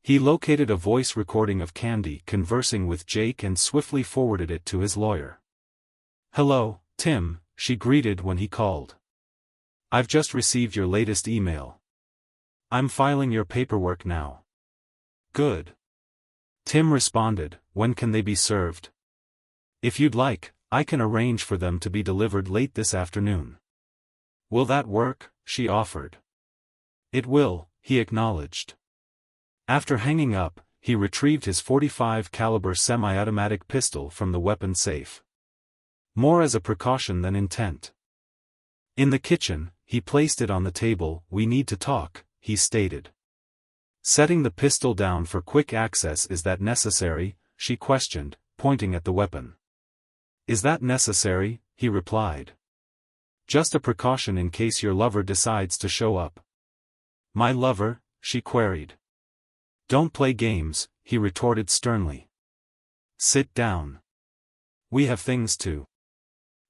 He located a voice recording of Candy conversing with Jake and swiftly forwarded it to his lawyer. "Hello, Tim," she greeted when he called. "I've just received your latest email. I'm filing your paperwork now." "Good." Tim responded, "When can they be served?" "If you'd like, I can arrange for them to be delivered late this afternoon. Will that work? She offered. It will, he acknowledged. After hanging up, he retrieved his .45 caliber semi-automatic pistol from the weapon safe. More as a precaution than intent. In the kitchen, he placed it on the table. We need to talk, he stated. Setting the pistol down for quick access. Is that necessary? She questioned, pointing at the weapon. Is that necessary? He replied. Just a precaution in case your lover decides to show up. My lover? She queried. Don't play games, he retorted sternly. Sit down. We have things to.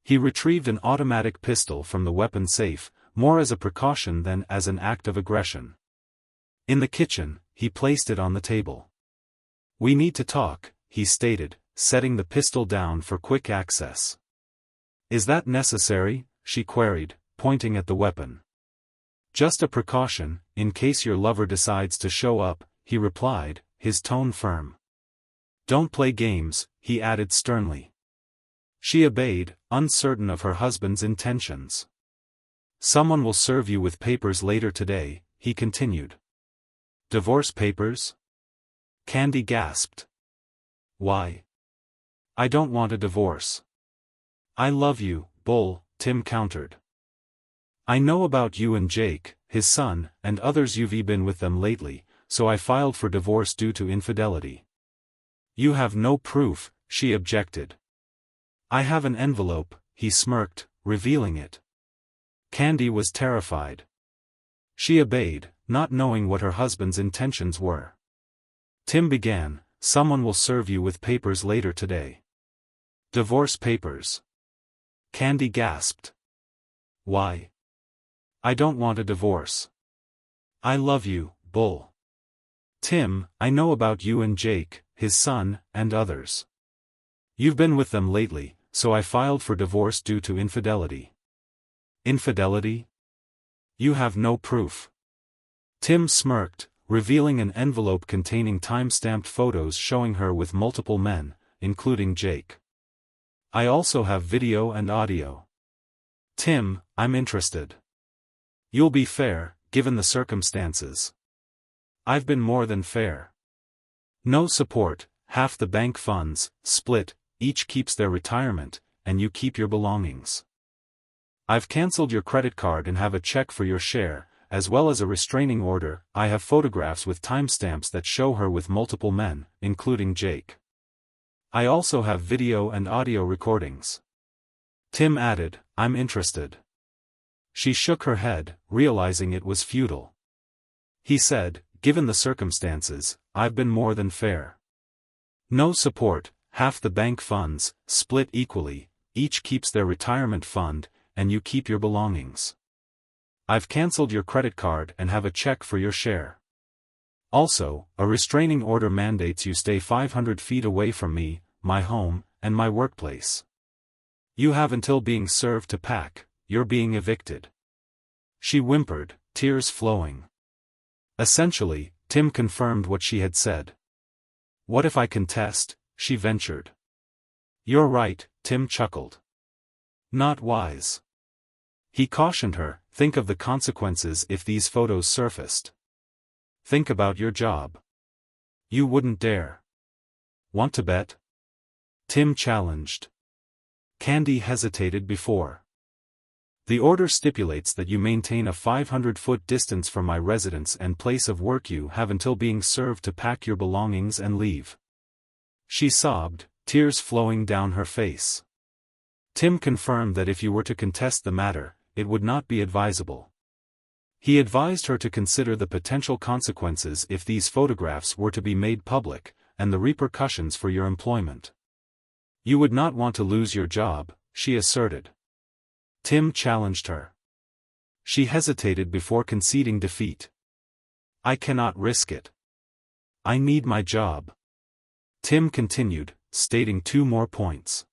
He retrieved an automatic pistol from the weapon safe, more as a precaution than as an act of aggression. In the kitchen, he placed it on the table. We need to talk, he stated, setting the pistol down for quick access. Is that necessary? She queried, pointing at the weapon. Just a precaution, in case your lover decides to show up, he replied, his tone firm. Don't play games, he added sternly. She obeyed, uncertain of her husband's intentions. Someone will serve you with papers later today, he continued. Divorce papers? Candy gasped. Why? I don't want a divorce. I love you, Bull, Tim countered. I know about you and Jake, his son, and others. You've been with them lately, so I filed for divorce due to infidelity. You have no proof, she objected. I have an envelope, he smirked, revealing it. Candy was terrified. She obeyed, not knowing what her husband's intentions were. Tim began, someone will serve you with papers later today. Divorce papers. Candy gasped. Why? I don't want a divorce. I love you, Bull. Tim, I know about you and Jake, his son, and others. You've been with them lately, so I filed for divorce due to infidelity. Infidelity? You have no proof. Tim smirked, revealing an envelope containing time-stamped photos showing her with multiple men, including Jake. I also have video and audio. Tim, I'm interested. You'll be fair, given the circumstances. I've been more than fair. No support, half the bank funds, split, each keeps their retirement, and you keep your belongings. I've cancelled your credit card and have a check for your share, as well as a restraining order. I have photographs with timestamps that show her with multiple men, including Jake. I also have video and audio recordings. Tim added, I'm interested. She shook her head, realizing it was futile. He said, given the circumstances, I've been more than fair. No support, half the bank funds, split equally, each keeps their retirement fund, and you keep your belongings. I've cancelled your credit card and have a check for your share. Also, a restraining order mandates you stay 500 feet away from me, my home, and my workplace. You have until being served to pack, you're being evicted. She whimpered, tears flowing. Essentially, Tim confirmed what she had said. What if I contest? She ventured. You're right, Tim chuckled. Not wise. He cautioned her, think of the consequences if these photos surfaced. Think about your job. You wouldn't dare. Want to bet? Tim challenged. Candy hesitated before. The order stipulates that you maintain a 500-foot distance from my residence and place of work. You have until being served to pack your belongings and leave. She sobbed, tears flowing down her face. Tim confirmed that if you were to contest the matter, it would not be advisable. He advised her to consider the potential consequences if these photographs were to be made public, and the repercussions for your employment. You would not want to lose your job, she asserted. Tim challenged her. She hesitated before conceding defeat. I cannot risk it. I need my job. Tim continued, stating 2 more points.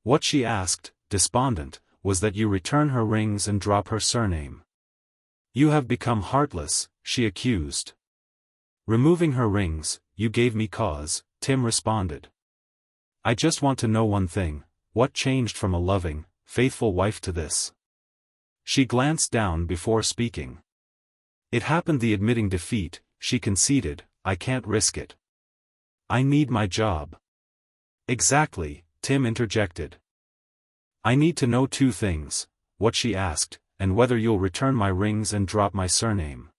What she asked, despondent, was that you return her rings and drop her surname. You have become heartless, she accused. Removing her rings, you gave me cause, Tim responded. I just want to know one thing, what changed from a loving, faithful wife to this? She glanced down before speaking. It happened. The admitting defeat, she conceded, I can't risk it. I need my job. Exactly, Tim interjected. I need to know two things, what she asked, and whether you'll return my rings and drop my surname.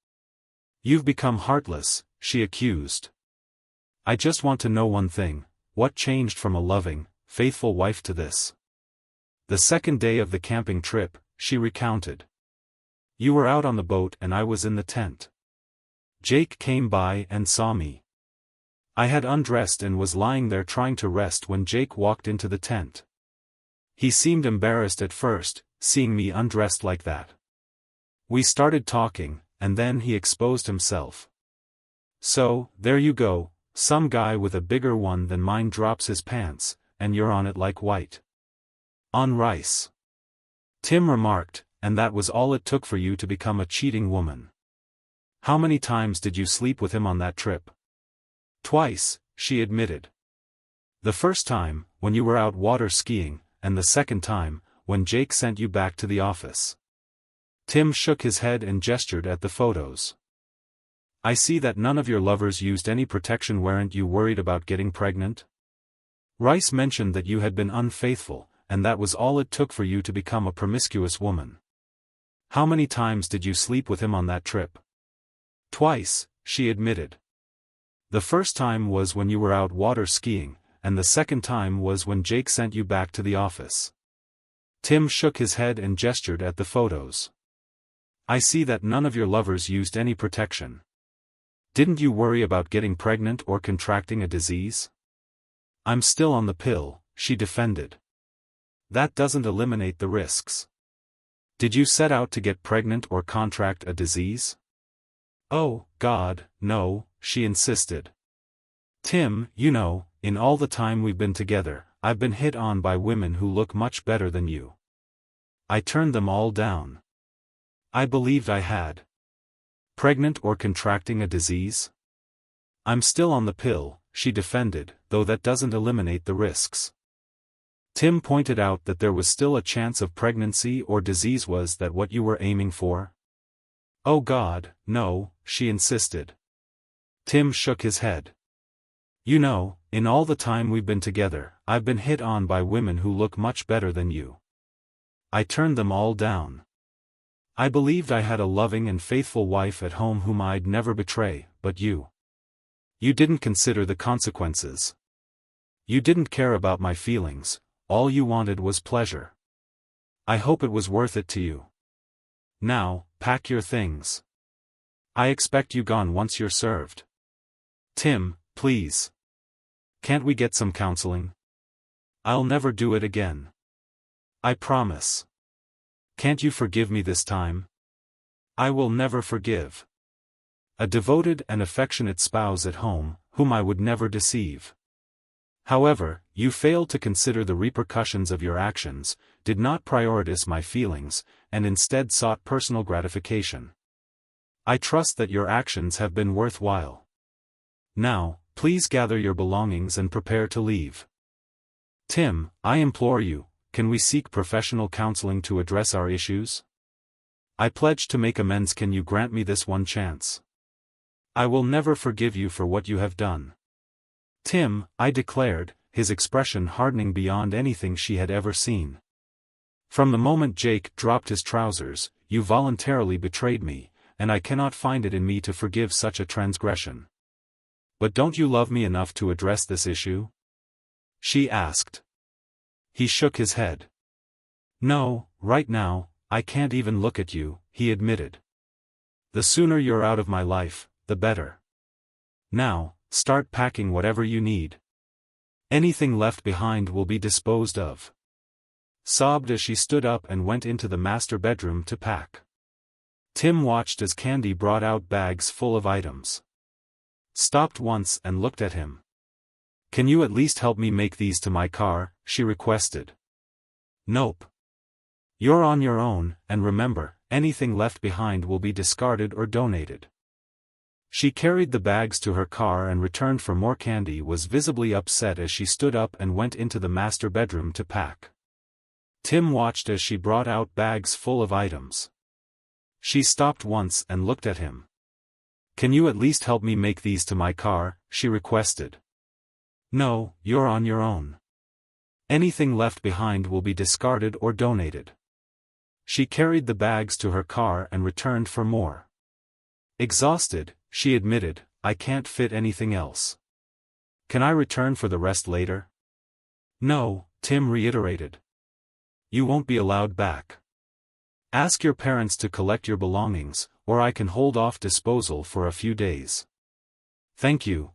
You've become heartless, she accused. I just want to know one thing, what changed from a loving, faithful wife to this? The second day of the camping trip, she recounted. You were out on the boat and I was in the tent. Jake came by and saw me. I had undressed and was lying there trying to rest when Jake walked into the tent. He seemed embarrassed at first, seeing me undressed like that. We started talking, and then he exposed himself. So, there you go, some guy with a bigger one than mine drops his pants, and you're on it like white. On rice. Tim remarked, and that was all it took for you to become a cheating woman. How many times did you sleep with him on that trip? Twice, she admitted. The first time, when you were out water skiing, and the second time, when Jake sent you back to the office. Tim shook his head and gestured at the photos. I see that none of your lovers used any protection. Weren't you worried about getting pregnant? Rice mentioned that you had been unfaithful, and that was all it took for you to become a promiscuous woman. How many times did you sleep with him on that trip? Twice, she admitted. The first time was when you were out water skiing, and the second time was when Jake sent you back to the office. Tim shook his head and gestured at the photos. I see that none of your lovers used any protection. Didn't you worry about getting pregnant or contracting a disease? I'm still on the pill, she defended. That doesn't eliminate the risks. Did you set out to get pregnant or contract a disease? Oh, God, no, she insisted. Tim, you know, in all the time we've been together, I've been hit on by women who look much better than you. I turned them all down. I believed I had. Pregnant or contracting a disease? I'm still on the pill, she defended, though that doesn't eliminate the risks. Tim pointed out that there was still a chance of pregnancy or disease. Was that what you were aiming for? Oh God, no, she insisted. Tim shook his head. You know, in all the time we've been together, I've been hit on by women who look much better than you. I turned them all down. I believed I had a loving and faithful wife at home whom I'd never betray, but you. You didn't consider the consequences. You didn't care about my feelings, all you wanted was pleasure. I hope it was worth it to you. Now, pack your things. I expect you gone once you're served. Tim, please. Can't we get some counseling? I'll never do it again. I promise. Can't you forgive me this time? I will never forgive. A devoted and affectionate spouse at home, whom I would never deceive. However, you failed to consider the repercussions of your actions, did not prioritize my feelings, and instead sought personal gratification. I trust that your actions have been worthwhile. Now, please gather your belongings and prepare to leave. Tim, I implore you, can we seek professional counseling to address our issues? I pledge to make amends. Can you grant me this one chance? I will never forgive you for what you have done. Tim, I declared, his expression hardening beyond anything she had ever seen. From the moment Jake dropped his trousers, you voluntarily betrayed me, and I cannot find it in me to forgive such a transgression. But don't you love me enough to address this issue? She asked. He shook his head. No, right now, I can't even look at you, he admitted. The sooner you're out of my life, the better. Now, start packing whatever you need. Anything left behind will be disposed of. Sobbed as she stood up and went into the master bedroom to pack. Tim watched as Candy brought out bags full of items. Stopped once and looked at him. Can you at least help me make these to my car, she requested. Nope. You're on your own, and remember, anything left behind will be discarded or donated. She carried the bags to her car and returned for more. Candy was visibly upset as she stood up and went into the master bedroom to pack. Tim watched as she brought out bags full of items. She stopped once and looked at him. "Can you at least help me make these to my car?" she requested. "No, you're on your own. Anything left behind will be discarded or donated." She carried the bags to her car and returned for more. Exhausted, she admitted, "I can't fit anything else. Can I return for the rest later?" "No," Tim reiterated. "You won't be allowed back. Ask your parents to collect your belongings, or I can hold off disposal for a few days." Thank you,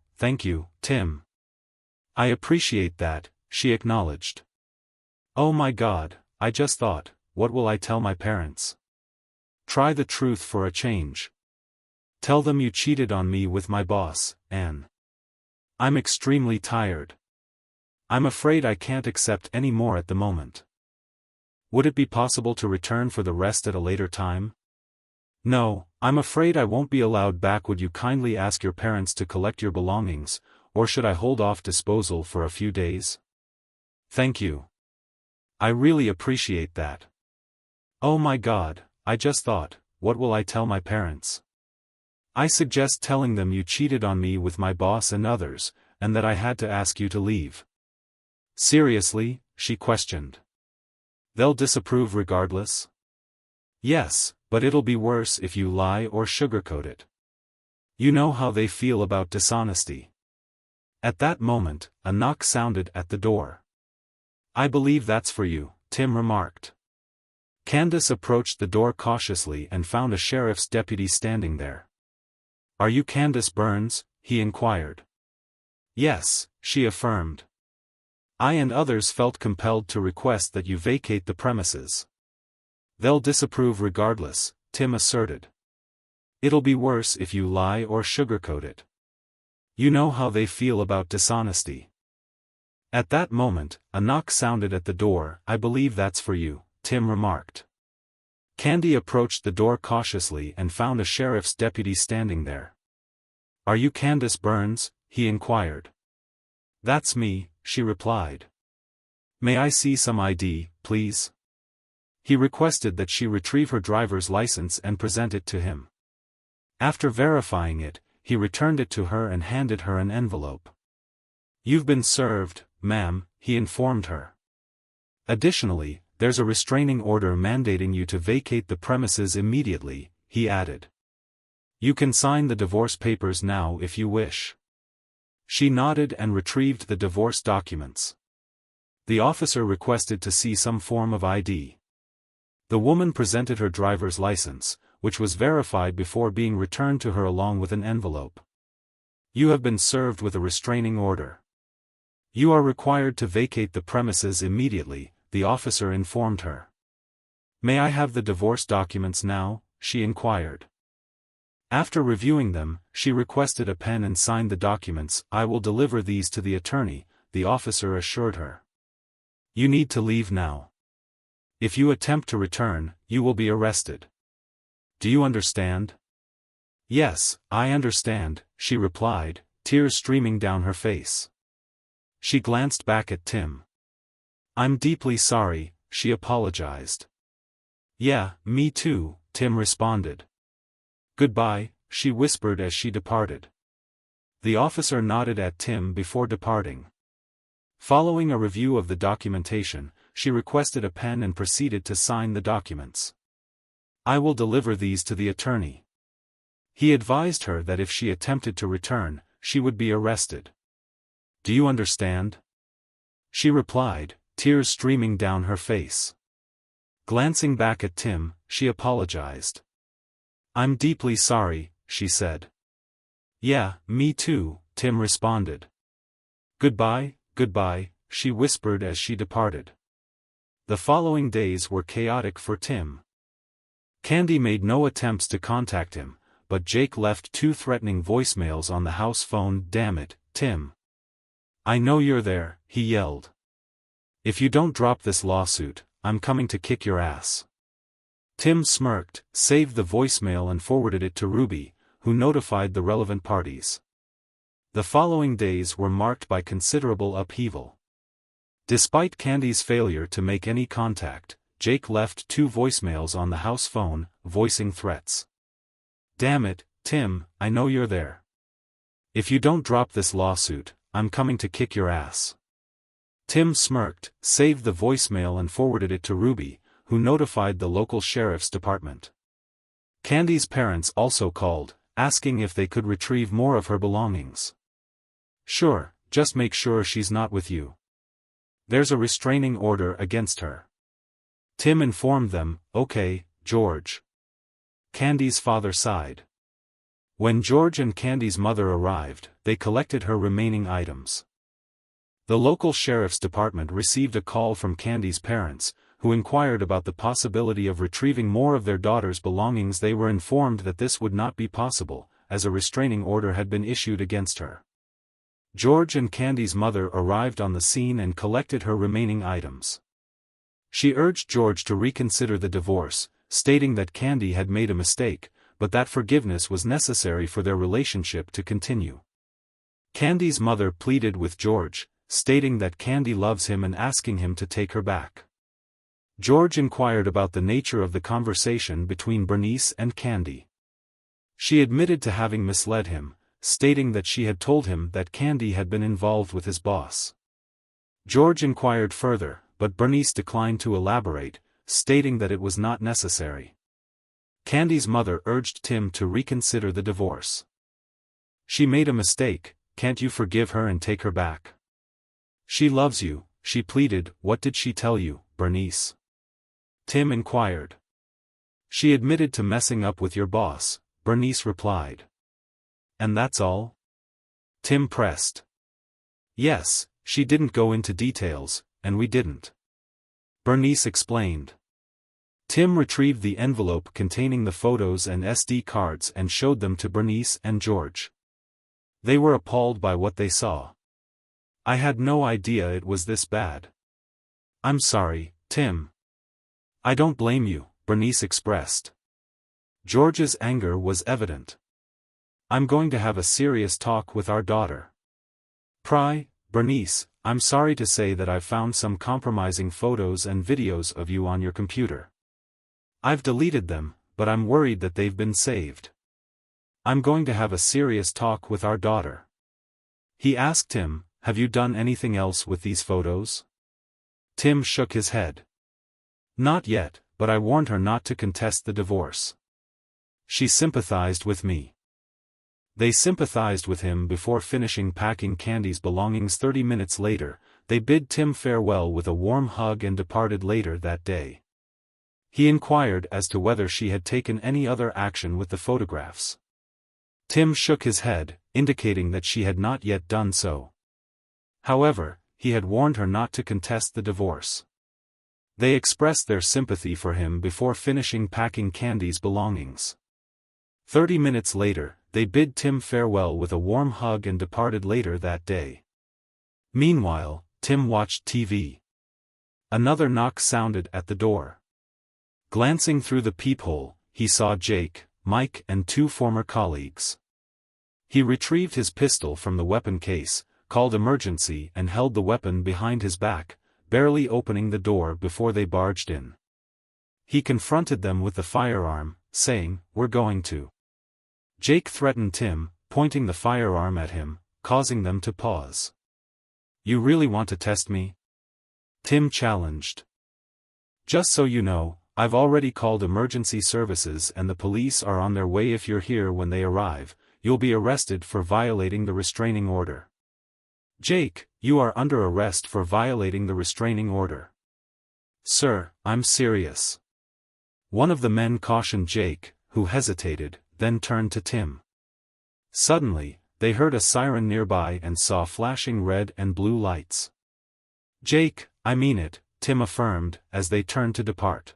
Tim. "I appreciate that," she acknowledged. "Oh my God, I just thought, what will I tell my parents? Try the truth for a change. Tell them you cheated on me with my boss, Anne. I'm extremely tired. I'm afraid I can't accept any more at the moment. Would it be possible to return for the rest at a later time?" "No, I'm afraid I won't be allowed back. Would you kindly ask your parents to collect your belongings, or should I hold off disposal for a few days?" "Thank you. I really appreciate that. Oh my God, I just thought, what will I tell my parents? I suggest telling them you cheated on me with my boss and others, and that I had to ask you to leave." "Seriously?" she questioned. "They'll disapprove regardless?" "Yes, but it'll be worse if you lie or sugarcoat it. You know how they feel about dishonesty." At that moment, a knock sounded at the door. "I believe that's for you," Tim remarked. Candace approached the door cautiously and found a sheriff's deputy standing there. "Are you Candace Burns?" he inquired. "Yes," she affirmed. "I and others felt compelled to request that you vacate the premises." "They'll disapprove regardless," Tim asserted. "It'll be worse if you lie or sugarcoat it. You know how they feel about dishonesty." At that moment, a knock sounded at the door. "I believe that's for you," Tim remarked. Candy approached the door cautiously and found a sheriff's deputy standing there. "Are you Candace Burns?" he inquired. "That's me," she replied. "May I see some ID, please?" He requested that she retrieve her driver's license and present it to him. After verifying it, he returned it to her and handed her an envelope. "You've been served, ma'am," he informed her. "Additionally, there's a restraining order mandating you to vacate the premises immediately," he added. "You can sign the divorce papers now if you wish." She nodded and retrieved the divorce documents. The officer requested to see some form of ID. The woman presented her driver's license, which was verified before being returned to her along with an envelope. "You have been served with a restraining order. You are required to vacate the premises immediately," the officer informed her. "May I have the divorce documents now?" she inquired. After reviewing them, she requested a pen and signed the documents. "I will deliver these to the attorney," the officer assured her. "You need to leave now. If you attempt to return, you will be arrested. Do you understand?" "Yes, I understand," she replied, tears streaming down her face. She glanced back at Tim. "I'm deeply sorry," she apologized. "Yeah, me too," Tim responded. "Goodbye," she whispered as she departed. The officer nodded at Tim before departing. Following a review of the documentation, she requested a pen and proceeded to sign the documents. "I will deliver these to the attorney." He advised her that if she attempted to return, she would be arrested. "Do you understand?" She replied, tears streaming down her face. Glancing back at Tim, she apologized. "I'm deeply sorry," she said. "Yeah, me too," Tim responded. "Goodbye, goodbye," she whispered as she departed. The following days were chaotic for Tim. Candy made no attempts to contact him, but Jake left 2 threatening voicemails on the house phone. "Damn it, Tim. I know you're there," he yelled. "If you don't drop this lawsuit, I'm coming to kick your ass." Tim smirked, saved the voicemail and forwarded it to Ruby, who notified the relevant parties. The following days were marked by considerable upheaval. Despite Candy's failure to make any contact, Jake left 2 voicemails on the house phone, voicing threats. "Damn it, Tim, I know you're there. If you don't drop this lawsuit, I'm coming to kick your ass." Tim smirked, saved the voicemail and forwarded it to Ruby, who notified the local sheriff's department. Candy's parents also called, asking if they could retrieve more of her belongings. "Sure, just make sure she's not with you. There's a restraining order against her." Tim informed them, "Okay, George." Candy's father sighed. When George and Candy's mother arrived, they collected her remaining items. The local sheriff's department received a call from Candy's parents, who inquired about the possibility of retrieving more of their daughter's belongings. They were informed that this would not be possible, as a restraining order had been issued against her. George and Candy's mother arrived on the scene and collected her remaining items. She urged George to reconsider the divorce, stating that Candy had made a mistake, but that forgiveness was necessary for their relationship to continue. Candy's mother pleaded with George, stating that Candy loves him and asking him to take her back. George inquired about the nature of the conversation between Bernice and Candy. She admitted to having misled him, stating that she had told him that Candy had been involved with his boss. George inquired further, but Bernice declined to elaborate, stating that it was not necessary. Candy's mother urged Tim to reconsider the divorce. "She made a mistake, can't you forgive her and take her back? She loves you," she pleaded. "What did she tell you, Bernice?" Tim inquired. "She admitted to messing up with your boss," Bernice replied. "And that's all?" Tim pressed. "Yes, she didn't go into details, and we didn't," Bernice explained. Tim retrieved the envelope containing the photos and SD cards and showed them to Bernice and George. They were appalled by what they saw. "I had no idea it was this bad." "I'm sorry, Tim." "I don't blame you," Bernice expressed. George's anger was evident. "I'm going to have a serious talk with our daughter." Bernice, I'm sorry to say that I've found some compromising photos and videos of you on your computer. I've deleted them, but I'm worried that they've been saved. I'm going to have a serious talk with our daughter." He asked Tim, "Have you done anything else with these photos?" Tim shook his head. "Not yet, but I warned her not to contest the divorce. She sympathized with me." They sympathized with him before finishing packing Candy's belongings. 30 minutes later, they bid Tim farewell with a warm hug and departed later that day. He inquired as to whether she had taken any other action with the photographs. Tim shook his head, indicating that she had not yet done so. However, he had warned her not to contest the divorce. They expressed their sympathy for him before finishing packing Candy's belongings. 30 minutes later, they bid Tim farewell with a warm hug and departed later that day. Meanwhile, Tim watched TV. Another knock sounded at the door. Glancing through the peephole, he saw Jake, Mike and 2 former colleagues. He retrieved his pistol from the weapon case, called emergency and held the weapon behind his back, barely opening the door before they barged in. He confronted them with the firearm, saying, "We're going to." Jake threatened Tim, pointing the firearm at him, causing them to pause. "You really want to test me?" Tim challenged. "Just so you know, I've already called emergency services and the police are on their way. If you're here when they arrive, you'll be arrested for violating the restraining order." "Jake, you are under arrest for violating the restraining order." "Sir, I'm serious." One of the men cautioned Jake, who hesitated, then turned to Tim. Suddenly, they heard a siren nearby and saw flashing red and blue lights. "Jake, I mean it," Tim affirmed, as they turned to depart.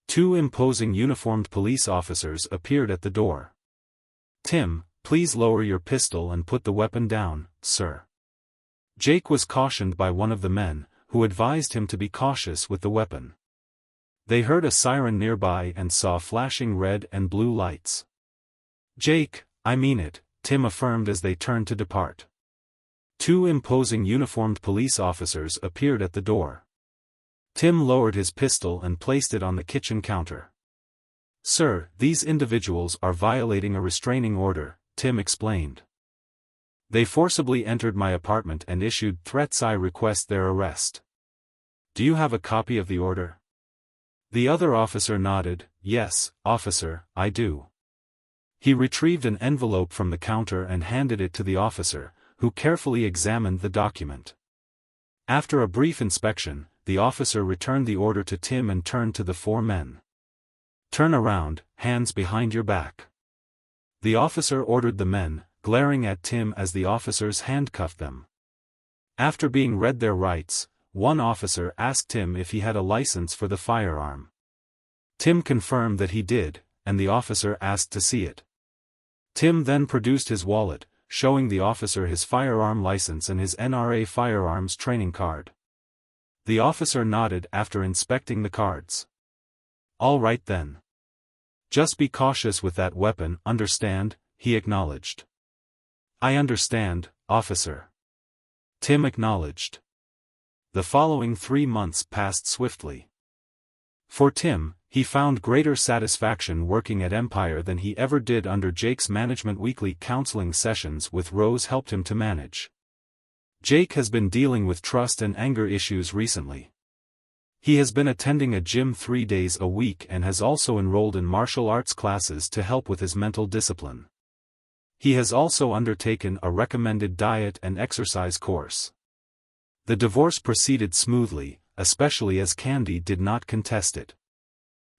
2 imposing uniformed police officers appeared at the door. "Tim, please lower your pistol and put the weapon down, sir." Jake was cautioned by one of the men, who advised him to be cautious with the weapon. They heard a siren nearby and saw flashing red and blue lights. "Jake, I mean it," Tim affirmed as they turned to depart. Two imposing uniformed police officers appeared at the door. Tim lowered his pistol and placed it on the kitchen counter. "Sir, these individuals are violating a restraining order," Tim explained. "They forcibly entered my apartment and issued threats. I request their arrest." "Do you have a copy of the order?" The other officer nodded. "Yes, officer, I do." He retrieved an envelope from the counter and handed it to the officer, who carefully examined the document. After a brief inspection, the officer returned the order to Tim and turned to the four men. "Turn around, hands behind your back." The officer ordered the men, glaring at Tim as the officers handcuffed them. After being read their rights, one officer asked Tim if he had a license for the firearm. Tim confirmed that he did, and the officer asked to see it. Tim then produced his wallet, showing the officer his firearm license and his NRA firearms training card. The officer nodded after inspecting the cards. "All right then. Just be cautious with that weapon, understand?" he acknowledged. "I understand, officer." Tim acknowledged. The following 3 months passed swiftly. For Tim, he found greater satisfaction working at Empire than he ever did under Jake's management. Weekly counseling sessions with Rose helped him to manage. Jake has been dealing with trust and anger issues recently. He has been attending a gym 3 days a week and has also enrolled in martial arts classes to help with his mental discipline. He has also undertaken a recommended diet and exercise course. The divorce proceeded smoothly, especially as Candy did not contest it.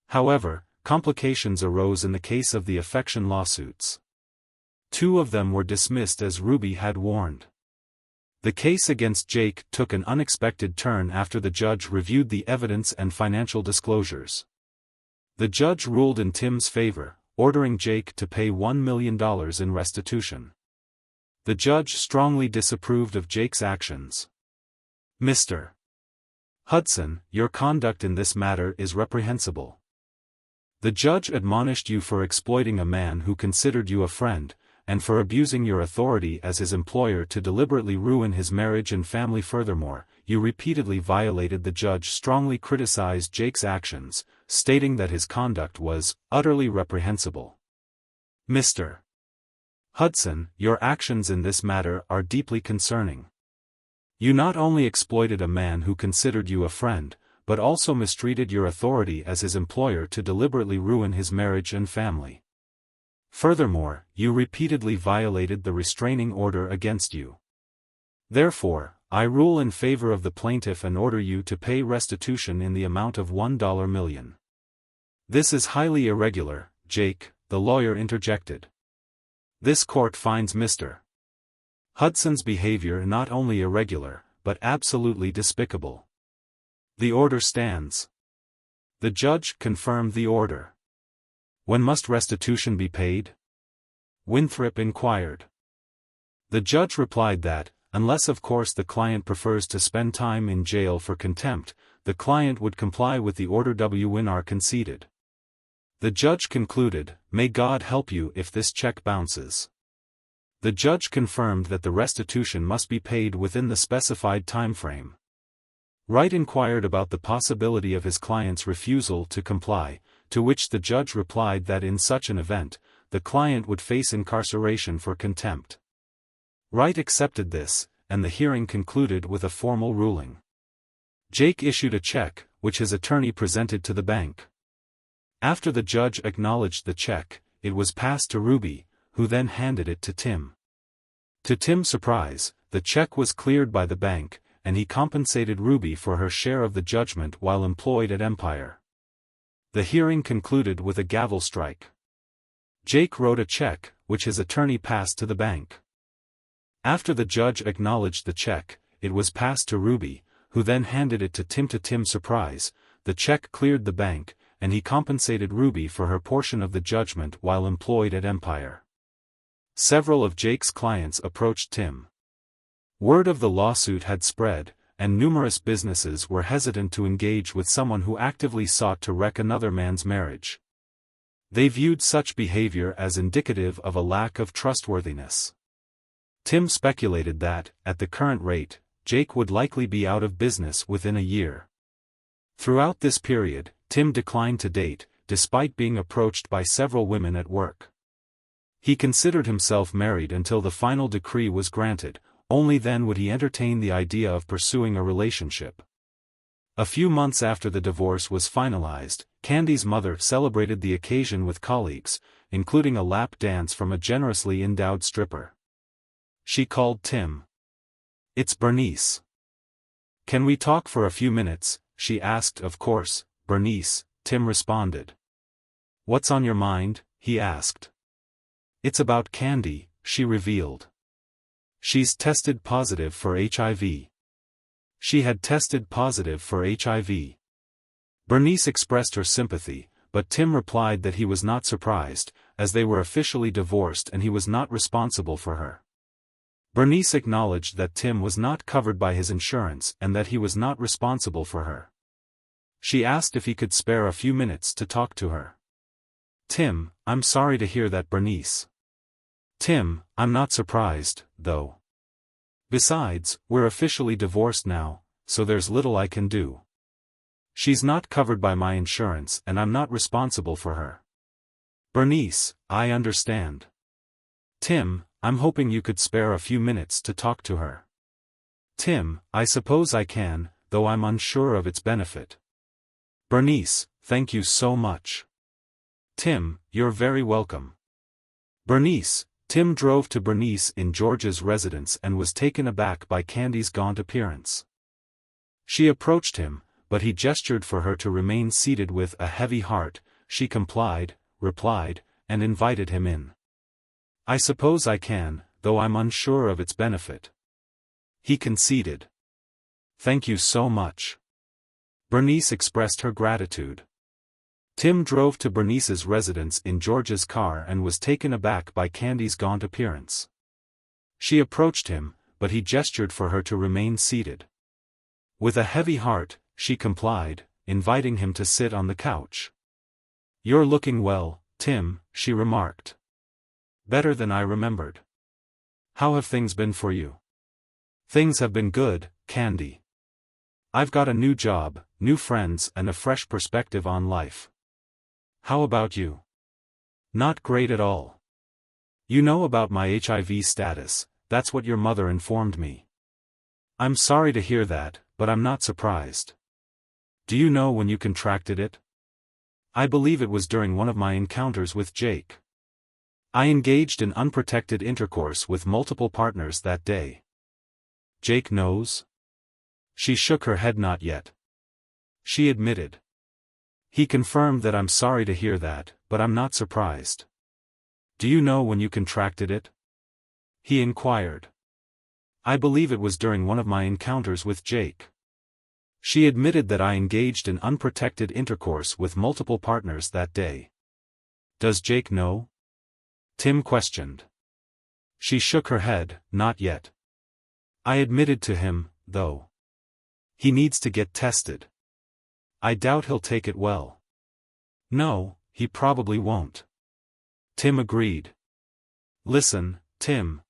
However, complications arose in the case of the affection lawsuits. 2 of them were dismissed as Ruby had warned. The case against Jake took an unexpected turn after the judge reviewed the evidence and financial disclosures. The judge ruled in Tim's favor, ordering Jake to pay $1 million in restitution. The judge strongly disapproved of Jake's actions. "Mr. Hudson, your conduct in this matter is reprehensible. The judge admonished you for exploiting a man who considered you a friend, and for abusing your authority as his employer to deliberately ruin his marriage and family. Furthermore, you repeatedly violated." The judge strongly criticized Jake's actions, stating that his conduct was utterly reprehensible. "Mr. Hudson, your actions in this matter are deeply concerning. You not only exploited a man who considered you a friend, but also mistreated your authority as his employer to deliberately ruin his marriage and family. Furthermore, you repeatedly violated the restraining order against you. Therefore, I rule in favor of the plaintiff and order you to pay restitution in the amount of $1 million. This is highly irregular, Jake," the lawyer interjected. "This court finds Mr. Hudson's behavior not only irregular, but absolutely despicable. The order stands." The judge confirmed the order. "When must restitution be paid?" Winthrop inquired. The judge replied that, unless of course the client prefers to spend time in jail for contempt, the client would comply with the order. Winr conceded. The judge concluded, "May God help you if this check bounces." The judge confirmed that the restitution must be paid within the specified time frame. Wright inquired about the possibility of his client's refusal to comply, to which the judge replied that in such an event, the client would face incarceration for contempt. Wright accepted this, and the hearing concluded with a formal ruling. Jake issued a check, which his attorney presented to the bank. After the judge acknowledged the check, it was passed to Ruby, who then handed it to Tim. To Tim's surprise, the check was cleared by the bank, and he compensated Ruby for her share of the judgment while employed at Empire. The hearing concluded with a gavel strike. Jake wrote a check, which his attorney passed to the bank. After the judge acknowledged the check, it was passed to Ruby, who then handed it to Tim. To Tim's surprise, the check cleared the bank, and he compensated Ruby for her portion of the judgment while employed at Empire. Several of Jake's clients approached Tim. Word of the lawsuit had spread, and numerous businesses were hesitant to engage with someone who actively sought to wreck another man's marriage. They viewed such behavior as indicative of a lack of trustworthiness. Tim speculated that, at the current rate, Jake would likely be out of business within a year. Throughout this period, Tim declined to date, despite being approached by several women at work. He considered himself married until the final decree was granted, only then would he entertain the idea of pursuing a relationship. A few months after the divorce was finalized, Candy's mother celebrated the occasion with colleagues, including a lap dance from a generously endowed stripper. She called Tim. "It's Bernice. Can we talk for a few minutes?" she asked. "Of course, Bernice," Tim responded. "What's on your mind?" he asked. "It's about Candy," she revealed. "She's tested positive for HIV." She had tested positive for HIV. Bernice expressed her sympathy, but Tim replied that he was not surprised, as they were officially divorced and he was not responsible for her. Bernice acknowledged that Tim was not covered by his insurance and that he was not responsible for her. She asked if he could spare a few minutes to talk to her. "Tim, I'm sorry to hear that, Bernice." "Tim, I'm not surprised, though. Besides, we're officially divorced now, so there's little I can do. She's not covered by my insurance and I'm not responsible for her." "Bernice, I understand. Tim, I'm hoping you could spare a few minutes to talk to her." "Tim, I suppose I can, though I'm unsure of its benefit." "Bernice, thank you so much." "Tim, you're very welcome." Bernice. Tim drove to Bernice in George's residence and was taken aback by Candy's gaunt appearance. She approached him, but he gestured for her to remain seated. With a heavy heart, she complied, replied, and invited him in. "I suppose I can, though I'm unsure of its benefit." He conceded. "Thank you so much." Bernice expressed her gratitude. Tim drove to Bernice's residence in George's car and was taken aback by Candy's gaunt appearance. She approached him, but he gestured for her to remain seated. With a heavy heart, she complied, inviting him to sit on the couch. "You're looking well, Tim," she remarked. "Better than I remembered. How have things been for you?" "Things have been good, Candy. I've got a new job, new friends and a fresh perspective on life. How about you?" "Not great at all. You know about my HIV status, that's what your mother informed me." "I'm sorry to hear that, but I'm not surprised. Do you know when you contracted it?" "I believe it was during one of my encounters with Jake. I engaged in unprotected intercourse with multiple partners that day." "Jake knows?" She shook her head. "Not yet." She admitted. He confirmed that. "I'm sorry to hear that, but I'm not surprised. Do you know when you contracted it?" he inquired. "I believe it was during one of my encounters with Jake." She admitted that. "I engaged in unprotected intercourse with multiple partners that day." "Does Jake know?" Tim questioned. She shook her head. "Not yet. I admitted to him, though. He needs to get tested. I doubt he'll take it well." "No, he probably won't." Tim agreed. "Listen, Tim.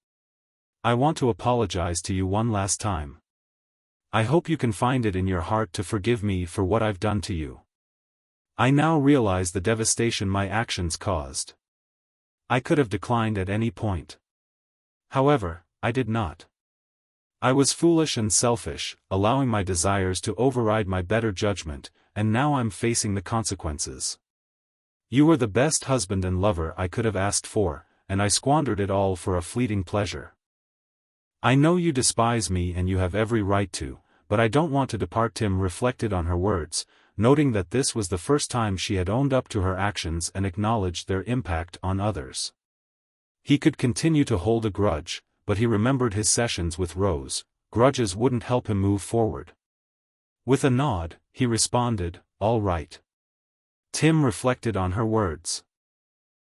I want to apologize to you one last time. I hope you can find it in your heart to forgive me for what I've done to you. I now realize the devastation my actions caused. I could have declined at any point. However, I did not. I was foolish and selfish, allowing my desires to override my better judgment, and now I'm facing the consequences. You were the best husband and lover I could have asked for, and I squandered it all for a fleeting pleasure. I know you despise me and you have every right to, but I don't want to depart." Tim reflected on her words, noting that this was the first time she had owned up to her actions and acknowledged their impact on others. He could continue to hold a grudge, but he remembered his sessions with Rose. Grudges wouldn't help him move forward. With a nod, he responded, "All right." Tim reflected on her words.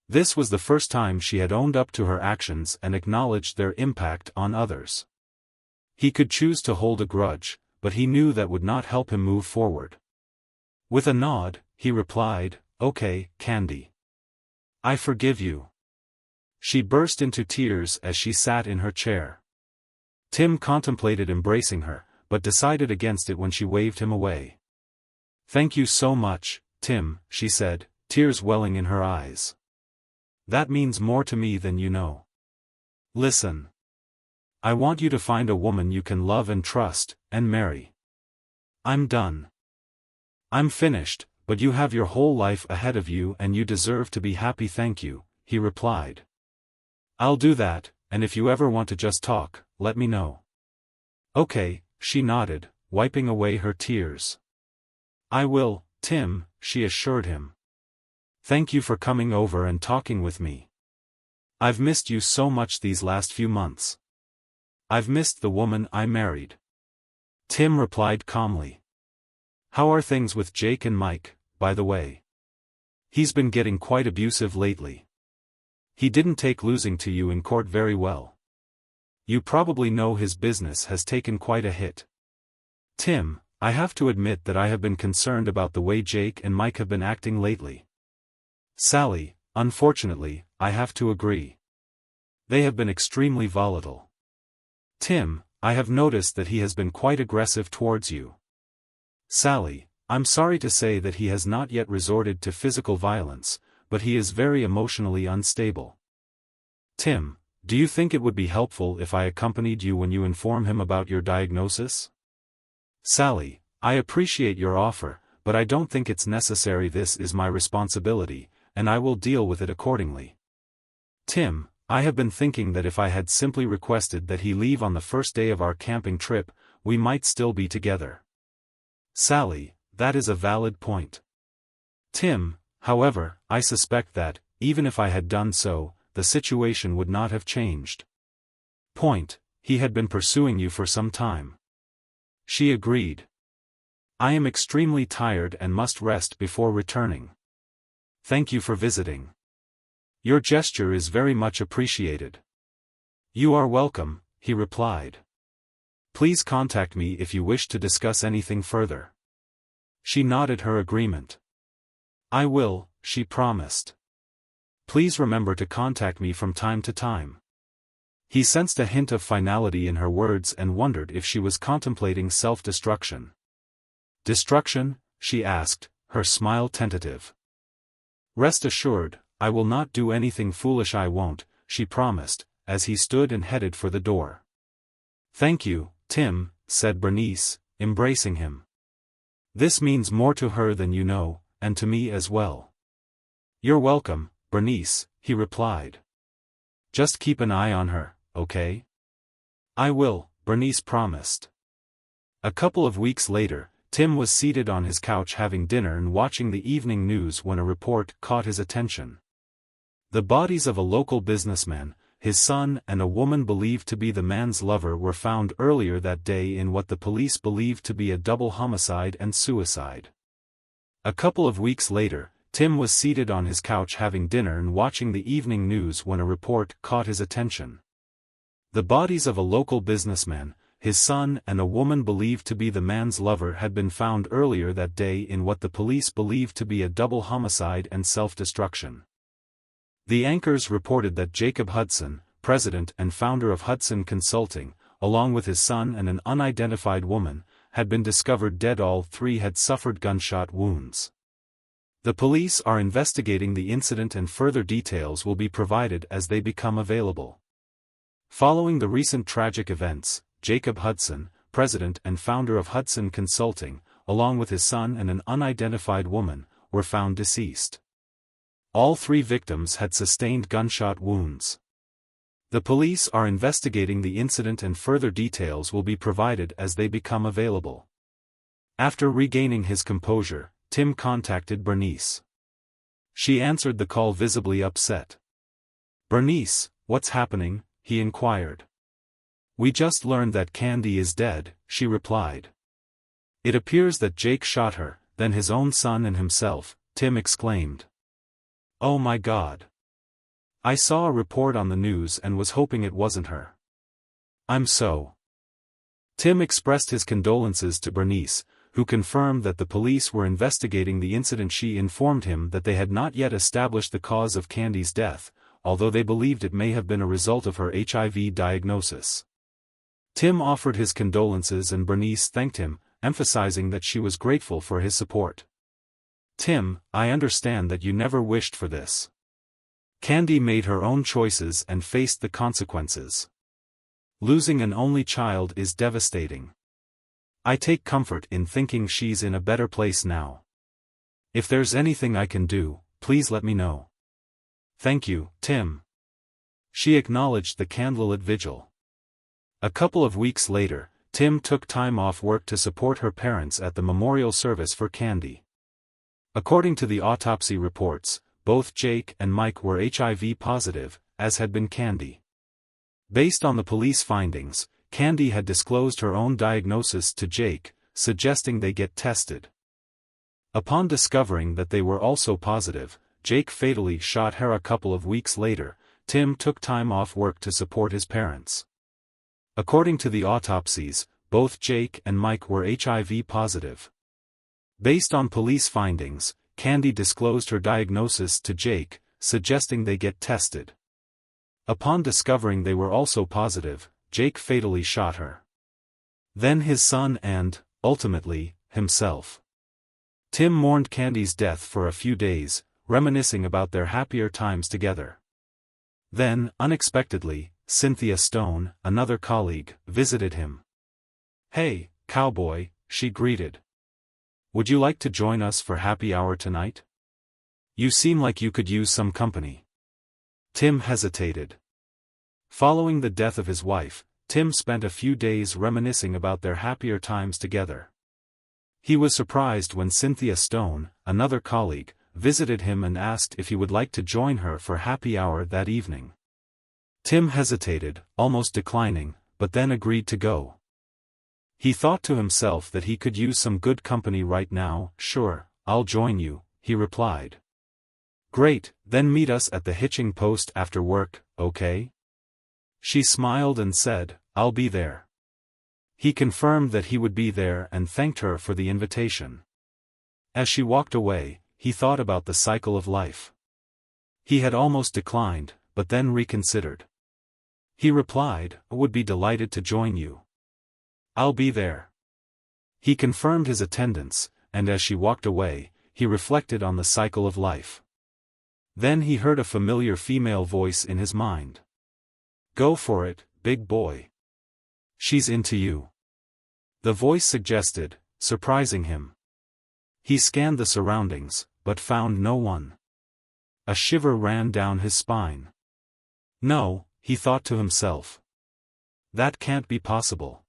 This was the first time she had owned up to her actions and acknowledged their impact on others. He could choose to hold a grudge, but he knew that would not help him move forward. With a nod, he replied, "Okay, Candy. I forgive you. She burst into tears as she sat in her chair. Tim contemplated embracing her, but decided against it when she waved him away. Thank you so much, Tim, she said, tears welling in her eyes. That means more to me than you know. Listen. I want you to find a woman you can love and trust, and marry. I'm done. I'm finished, but you have your whole life ahead of you and you deserve to be happy. Thank you, he replied. I'll do that, and if you ever want to just talk, let me know. Okay, she nodded, wiping away her tears. I will, Tim, she assured him. Thank you for coming over and talking with me. I've missed you so much these last few months. I've missed the woman I married. Tim replied calmly. How are things with Jake and Mike, by the way? He's been getting quite abusive lately. He didn't take losing to you in court very well. You probably know his business has taken quite a hit. Tim, I have to admit that I have been concerned about the way Jake and Mike have been acting lately. Sally, unfortunately, I have to agree. They have been extremely volatile. Tim, I have noticed that he has been quite aggressive towards you. Sally, I'm sorry to say that he has not yet resorted to physical violence, but he is very emotionally unstable. Tim, do you think it would be helpful if I accompanied you when you inform him about your diagnosis? Sally, I appreciate your offer, but I don't think it's necessary. This is my responsibility, and I will deal with it accordingly. Tim, I have been thinking that if I had simply requested that he leave on the first day of our camping trip, we might still be together. Sally, that is a valid point. Tim, however, I suspect that, even if I had done so, the situation would not have changed. Point, he had been pursuing you for some time. She agreed. I am extremely tired and must rest before returning. Thank you for visiting. Your gesture is very much appreciated. You are welcome, he replied. Please contact me if you wish to discuss anything further. She nodded her agreement. I will, she promised. Please remember to contact me from time to time. He sensed a hint of finality in her words and wondered if she was contemplating self-destruction. Destruction? She asked, her smile tentative. Rest assured, I will not do anything foolish. I won't, she promised, as he stood and headed for the door. Thank you, Tim, said Bernice, embracing him. This means more to her than you know, and to me as well. You're welcome, Bernice, he replied. Just keep an eye on her, okay? I will, Bernice promised. A couple of weeks later, Tim was seated on his couch having dinner and watching the evening news when a report caught his attention. The bodies of a local businessman, his son and a woman believed to be the man's lover were found earlier that day in what the police believed to be a double homicide and suicide. A couple of weeks later, Tim was seated on his couch having dinner and watching the evening news when a report caught his attention. The bodies of a local businessman, his son and a woman believed to be the man's lover had been found earlier that day in what the police believed to be a double homicide and self-destruction. The anchors reported that Jacob Hudson, president and founder of Hudson Consulting, along with his son and an unidentified woman, had been discovered dead. All three had suffered gunshot wounds. The police are investigating the incident and further details will be provided as they become available. Following the recent tragic events, Jacob Hudson, president and founder of Hudson Consulting, along with his son and an unidentified woman, were found deceased. All three victims had sustained gunshot wounds. The police are investigating the incident and further details will be provided as they become available. After regaining his composure, Tim contacted Bernice. She answered the call visibly upset. Bernice, what's happening? He inquired. We just learned that Candy is dead, she replied. It appears that Jake shot her, then his own son and himself, Tim exclaimed. Oh my God. I saw a report on the news and was hoping it wasn't her. I'm so. Tim expressed his condolences to Bernice, who confirmed that the police were investigating the incident. She informed him that they had not yet established the cause of Candy's death, although they believed it may have been a result of her HIV diagnosis. Tim offered his condolences and Bernice thanked him, emphasizing that she was grateful for his support. "Tim, I understand that you never wished for this. Candy made her own choices and faced the consequences. Losing an only child is devastating. I take comfort in thinking she's in a better place now. If there's anything I can do, please let me know. Thank you, Tim." She acknowledged the candlelit vigil. A couple of weeks later, Tim took time off work to support her parents at the memorial service for Candy. According to the autopsy reports, both Jake and Mike were HIV positive, as had been Candy. Based on the police findings, Candy had disclosed her own diagnosis to Jake, suggesting they get tested. Upon discovering that they were also positive, Jake fatally shot her. A couple of weeks later, Tim took time off work to support his parents. According to the autopsies, both Jake and Mike were HIV positive. Based on police findings, Candy disclosed her diagnosis to Jake, suggesting they get tested. Upon discovering they were also positive, Jake fatally shot her. Then his son and, ultimately, himself. Tim mourned Candy's death for a few days, reminiscing about their happier times together. Then, unexpectedly, Cynthia Stone, another colleague, visited him. "Hey, cowboy," she greeted. "Would you like to join us for happy hour tonight? You seem like you could use some company." Tim hesitated. Following the death of his wife, Tim spent a few days reminiscing about their happier times together. He was surprised when Cynthia Stone, another colleague, visited him and asked if he would like to join her for happy hour that evening. Tim hesitated, almost declining, but then agreed to go. He thought to himself that he could use some good company right now. "Sure, I'll join you," he replied. "Great, then meet us at the hitching post after work, okay?" She smiled and said, "I'll be there." He confirmed that he would be there and thanked her for the invitation. As she walked away, he thought about the cycle of life. He had almost declined, but then reconsidered. He replied, "I would be delighted to join you. I'll be there." He confirmed his attendance, and as she walked away, he reflected on the cycle of life. Then he heard a familiar female voice in his mind. "Go for it, big boy. She's into you." The voice suggested, surprising him. He scanned the surroundings, but found no one. A shiver ran down his spine. "No," he thought to himself. "That can't be possible.